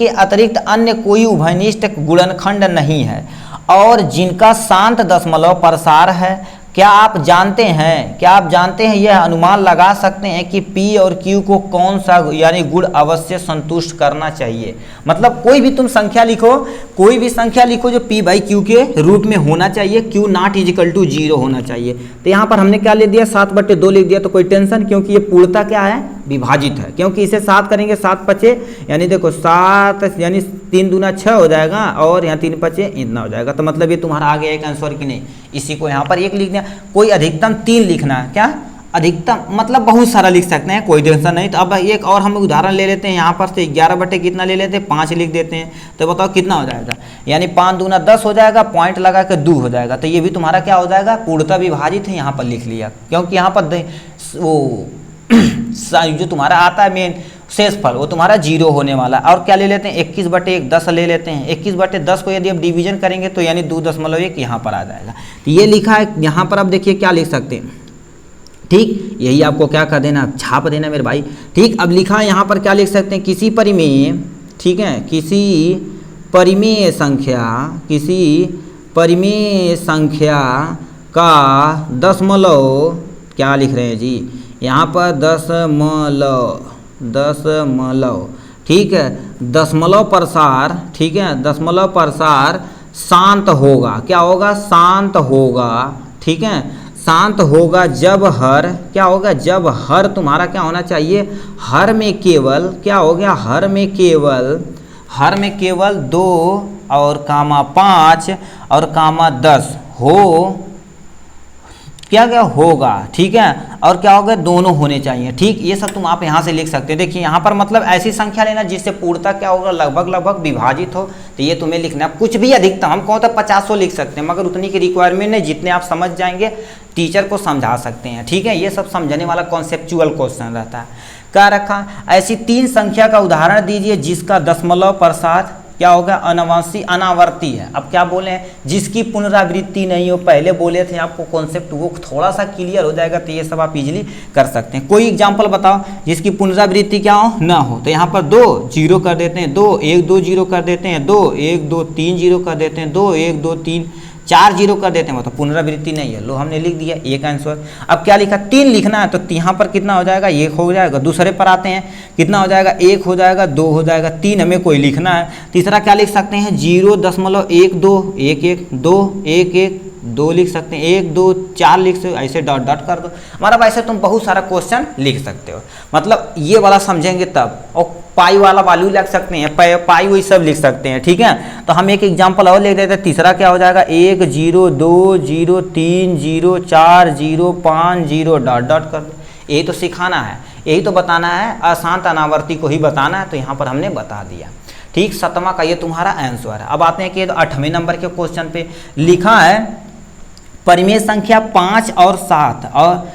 अतिरिक्त अन्य कोई उभयनिष्ठ गुणनखंड नहीं है और जिनका शांत दशमलव प्रसार है। क्या आप जानते हैं यह अनुमान लगा सकते हैं कि P और Q को कौन सा यानी गुण अवश्य संतुष्ट करना चाहिए। मतलब कोई भी तुम संख्या लिखो, कोई भी संख्या लिखो जो P/Q के रूप में होना चाहिए, Q नॉट इक्वल टू 0 होना चाहिए। तो यहाँ पर हमने क्या ले दिया, 7/2 लिख दिया, तो कोई टेंशन, क्योंकि ये पूर्णता क्या है, विभाजित है, क्योंकि इसे 7 करेंगे 7 5 यानी देखो 7 यानी 3 दूना 6 हो जाएगा और यहाँ 3 5 इतना हो जाएगा। तो मतलब ये तुम्हारा आ गया एक आंसर कि नहीं, इसी को यहाँ पर 1 लिख दिया। कोई अधिकतम 3 लिखना है, क्या अधिकतम, मतलब बहुत सारा लिख सकते हैं, कोई टेंशन नहीं। तो अब एक और हम उदाहरण ले लेते हैं, यहाँ पर से 11 कितना ले लेते हैं, 5 लिख देते हैं। तो बताओ कितना हो जाएगा, यानी 5 दूना 10 हो जाएगा, पॉइंट लगा के 2 हो जाएगा। तो ये भी तुम्हारा क्या हो जाएगा, पूर्णता विभाजित है, यहाँ पर लिख लिया, क्योंकि यहाँ पर वो जो तुम्हारा आता है मेन शेषफल वो तुम्हारा 0 होने वाला। और क्या ले लेते हैं, 21/1 10 ले लेते हैं। 21/10 को यदि अब डिवीजन करेंगे तो यानी 2.1 यहाँ पर आ जाएगा। तो ये लिखा है यहाँ पर, अब देखिए क्या लिख सकते हैं। ठीक, यही आपको क्या कर देना, छाप देना मेरे भाई। ठीक, अब लिखा है यहाँ पर क्या लिख सकते हैं, किसी परिमेय, ठीक है, किसी परिमेय संख्या का दशमलव, क्या लिख रहे हैं जी यहाँ पर, दशमलव, ठीक है, दशमलव प्रसार, ठीक है, दशमलव प्रसार शांत होगा। क्या होगा, शांत होगा। ठीक है, शांत होगा जब हर, क्या होगा, जब हर तुम्हारा क्या होना चाहिए, हर में केवल, क्या हो गया, हर हर में केवल 2 और कामा 5 और कामा 10 हो क्या क्या होगा, ठीक है, और क्या होगा, दोनों होने चाहिए, ठीक। ये सब तुम आप यहाँ से लिख सकते हैं। देखिए यहाँ पर मतलब ऐसी संख्या लेना जिससे पूर्णतः क्या होगा, लगभग विभाजित हो, तो ये तुम्हें लिखना है। कुछ भी अधिकतम हम कहो तो 50 लिख सकते हैं, मगर उतनी की रिक्वायरमेंट नहीं, जितने आप समझ जाएंगे टीचर को समझा सकते हैं, ठीक है। ये सब समझने वाला कॉन्सेप्चुअल क्वेश्चन रहता है। क्या रखा, ऐसी 3 संख्या का उदाहरण दीजिए जिसका दशमलव प्रसाद क्या होगा, अनावर्ती है। अब क्या बोले हैं, जिसकी पुनरावृत्ति नहीं हो, पहले बोले थे आपको कॉन्सेप्ट, वो थोड़ा सा क्लियर हो जाएगा, तो ये सब आप इजीली कर सकते हैं। कोई एग्जांपल बताओ जिसकी पुनरावृत्ति क्या हो ना हो, तो यहाँ पर 2 0 कर देते हैं, 2 1 2 0 कर देते हैं, 2 1 2 3 0 कर देते हैं, 2 1 2 3 4 0 कर देते हैं, मतलब पुनरावृत्ति नहीं है। लो हमने लिख दिया एक आंसर। अब क्या लिखा, 3 लिखना है, तो यहाँ पर कितना हो जाएगा, 1 हो जाएगा। दूसरे पर आते हैं, कितना हो जाएगा, 1 हो जाएगा, 2 हो जाएगा, 3 हमें कोई लिखना है। तीसरा क्या लिख सकते हैं, 0.12 1 1 2 1 1 2 लिख सकते हैं, 1 2 4 लिख सकते हो, ऐसे डॉट डॉट कर दो। हमारा वैसे तुम बहुत सारा क्वेश्चन लिख सकते हो, मतलब ये वाला समझेंगे तब। और पाई वाला वैल्यू लिख सकते हैं, पाई वही सब लिख सकते हैं, ठीक है। तो हम एक एग्जांपल और लिख देते हैं। तीसरा क्या हो जाएगा, 1 0 2 0 3 0 4 0 5 0 डॉट डॉट कर दो। यही तो सिखाना है, यही तो बताना है, अशांत अनावर्ती को ही बताना है, तो यहाँ पर हमने बता दिया, ठीक। 7वां का ये तुम्हारा आंसर है। अब आते हैं कि 8वें नंबर के क्वेश्चन पे लिखा है परिमेय संख्या 5 और 7, और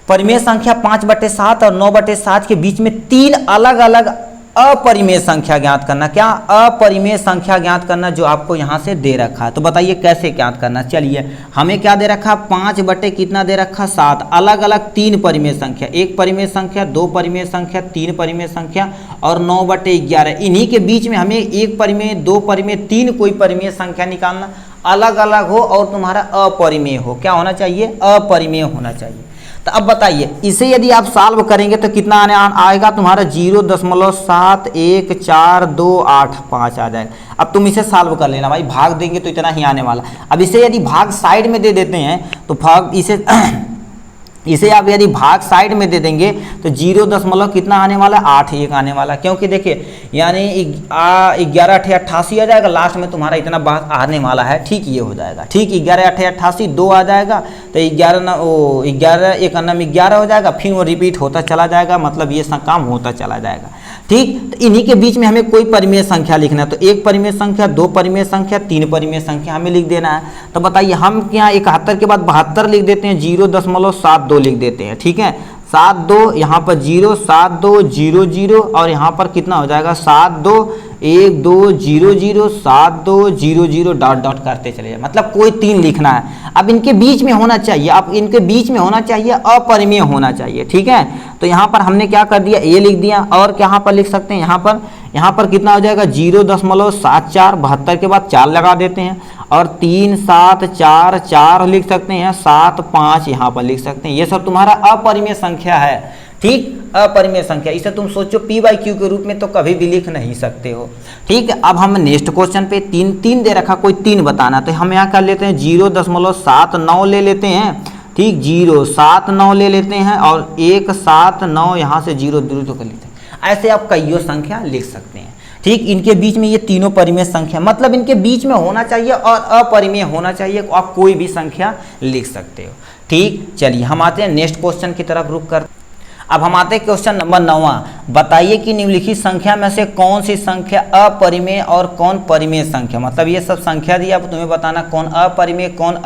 परिमेय संख्या 5/7 और 9/7 के बीच में 3 अलग अलग अपरिमेय संख्या ज्ञात करना। क्या, अपरिमेय संख्या ज्ञात करना, जो आपको यहाँ से दे रखा है। तो बताइए कैसे ज्ञात करना। चलिए हमें क्या दे रखा, 5 बटे कितना दे रखा, 7, अलग अलग 3 परिमेय संख्या, 1 परिमेय संख्या, 2 परिमेय संख्या, 3 परिमेय संख्या और 9/11। इन्हीं के बीच में हमें 1 परिमेय, 2 परिमेय, 3 कोई परिमेय संख्या निकालना, अलग अलग हो और तुम्हारा अपरिमेय हो। क्या होना चाहिए, अपरिमेय होना चाहिए। तो अब बताइए इसे यदि आप सॉल्व करेंगे तो कितना आएगा तुम्हारा, 0.714885 आ जाएगा। अब तुम इसे सॉल्व कर लेना भाई, भाग देंगे तो इतना ही आने वाला। अब इसे यदि भाग साइड में दे देते हैं तो भाग इसे आप यदि भाग साइड में दे देंगे तो 0 कितना आने वाला, 8 आने वाला। क्योंकि देखिए यानी 11 8 88 आ जाएगा, लास्ट में तुम्हारा इतना भाग आने वाला है, ठीक। ये हो जाएगा, ठीक। 11 8 88 2 आ जाएगा, तो 11 1 अन्नम 11 हो जाएगा, फिर वो रिपीट होता चला जाएगा, मतलब ये काम होता चला जाएगा, ठीक। तो इन्हीं के बीच में हमें कोई परिमेय संख्या लिखना है, तो 1 परिमेय संख्या, 2 परिमेय संख्या, 3 परिमेय संख्या हमें लिख देना है। तो बताइए हम यहाँ 71 के बाद 72 लिख देते हैं, 0.72 लिख देते हैं, ठीक है। 72 यहाँ पर 0 7 2 0 0 और यहाँ पर कितना हो जाएगा, 7 2 1 2 0 0 7 2 0 0 डॉट डॉट करते चले जाए, मतलब कोई 3 लिखना है। अब इनके बीच में होना चाहिए, अब इनके बीच में होना चाहिए, अपरिमेय होना चाहिए, ठीक है। तो यहाँ पर हमने क्या कर दिया, ए लिख दिया। और यहाँ पर लिख सकते हैं, यहाँ पर कितना हो जाएगा, 0.74, 72 के बाद 4 लगा देते हैं, और 3 7 4 4 लिख सकते हैं, 7 5 यहाँ पर लिख सकते हैं। ये सब तुम्हारा अपरिमेय संख्या है, ठीक। अपरिमेय संख्या, इसे तुम सोचो p/q के रूप में तो कभी भी लिख नहीं सकते हो, ठीक। अब हम नेक्स्ट क्वेश्चन पे 3 दे रखा, कोई 3 बताना, तो हम यहाँ कर लेते हैं 0.79 ले लेते हैं, ठीक। 0.79 ले लेते हैं और 179 यहाँ से 0 दूर कर लेते हैं। ऐसे आप कईयों संख्या लिख सकते हैं, ठीक। इनके बीच में ये तीनों परिमेय संख्या, मतलब इनके बीच में होना चाहिए और अपरिमेय होना चाहिए, आप कोई भी संख्या लिख सकते हो, ठीक। चलिए हम आते हैं नेक्स्ट क्वेश्चन की तरफ रुक कर। अब हम आते हैं क्वेश्चन नंबर 9। बताइए कि निम्नलिखित संख्या में से कौन सी संख्या अपरिमेय और कौन परिमेय संख्या, मतलब ये सब संख्या दी, अब तुम्हें बताना कौन अपरिमेय कौन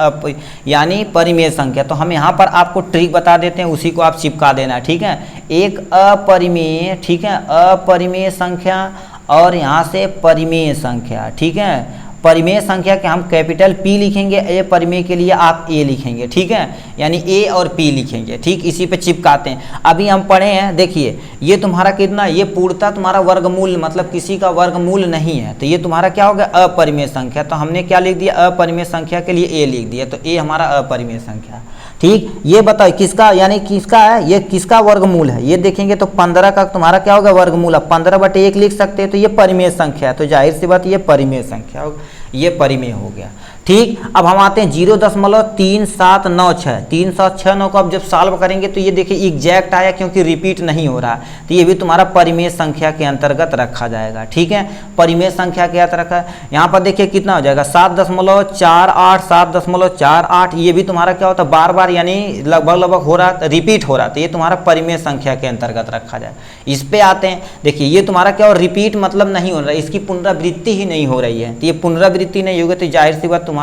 यानी परिमेय संख्या। तो हम यहाँ पर आपको ट्रिक बता देते हैं, उसी को आप चिपका देना, ठीक है। एक अपरिमेय, ठीक है, अपरिमेय संख्या और यहाँ से परिमेय संख्या, ठीक है। परिमेय संख्या के हम कैपिटल P लिखेंगे, ए परिमेय के लिए आप A लिखेंगे, ठीक है, यानी A और P लिखेंगे, ठीक। इसी पे चिपकाते हैं। अभी हम पढ़े हैं, देखिए ये तुम्हारा कितना, ये पूर्णतः तुम्हारा वर्गमूल, मतलब किसी का वर्गमूल नहीं है, तो ये तुम्हारा क्या हो गया, अपरिमेय संख्या। तो हमने क्या लिख दिया, अपरिमेय संख्या के लिए A लिख दिया, तो A हमारा अपरिमेय संख्या, ठीक। ये बताओ किसका, यानी किसका है, ये किसका वर्गमूल है, ये देखेंगे तो 15 का तुम्हारा क्या होगा, वर्गमूल। अब 15/1 लिख सकते हैं, तो ये परिमेय संख्या है, तो जाहिर सी बात ये परिमेय संख्या होगा, ये परिमेय हो गया, ठीक। अब हम आते हैं 0.3796, 3769 को अब जब सॉल्व करेंगे तो ये देखिए एग्जैक्ट आया क्योंकि रिपीट नहीं हो रहा, तो ये भी तुम्हारा परिमेय संख्या के अंतर्गत रखा जाएगा। ठीक है, परिमेय संख्या के अंतर्गत रखा है। यहाँ पर देखिए कितना हो जाएगा 7.48, 7.48, ये भी तुम्हारा क्या होता है बार बार यानी लगभग हो रहा, रिपीट हो रहा, तो ये तुम्हारा परिमेय संख्या के अंतर्गत रखा जाए। इस पे आते हैं, देखिए ये तुम्हारा क्या हो रिपीट मतलब नहीं हो रहा, इसकी पुनरावृत्ति ही नहीं हो रही है, तो ये पुनरावृत्ति नहीं होगी तो जाहिर सी बात तुम्हारा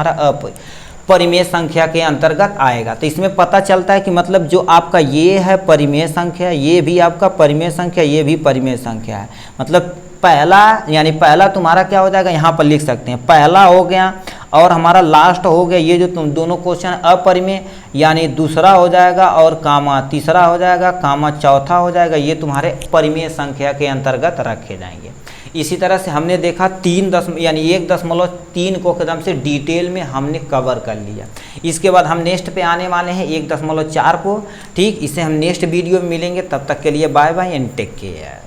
परिमेय संख्या के अंतर्गत आएगा। तो इसमें पता चलता है कि मतलब जो आपका ये है परिमेय संख्या, ये भी आपका परिमेय संख्या, ये भी परिमेय संख्या है। मतलब पहला यानी पहला तुम्हारा क्या हो जाएगा यहाँ पर लिख सकते हैं, पहला हो गया और हमारा लास्ट हो गया, ये जो तुम दोनों क्वेश्चन अपरिमेय यानी दूसरा हो जाएगा और कामा तीसरा हो जाएगा, कामा चौथा हो जाएगा, ये तुम्हारे परिमेय संख्या के अंतर्गत रखे जाएंगे। इसी तरह से हमने देखा 1.3 को एकदम से डिटेल में हमने कवर कर लिया। इसके बाद हम नेक्स्ट पे आने वाले हैं 1.4 को। ठीक, इसे हम नेक्स्ट वीडियो में मिलेंगे, तब तक के लिए bye bye and take care.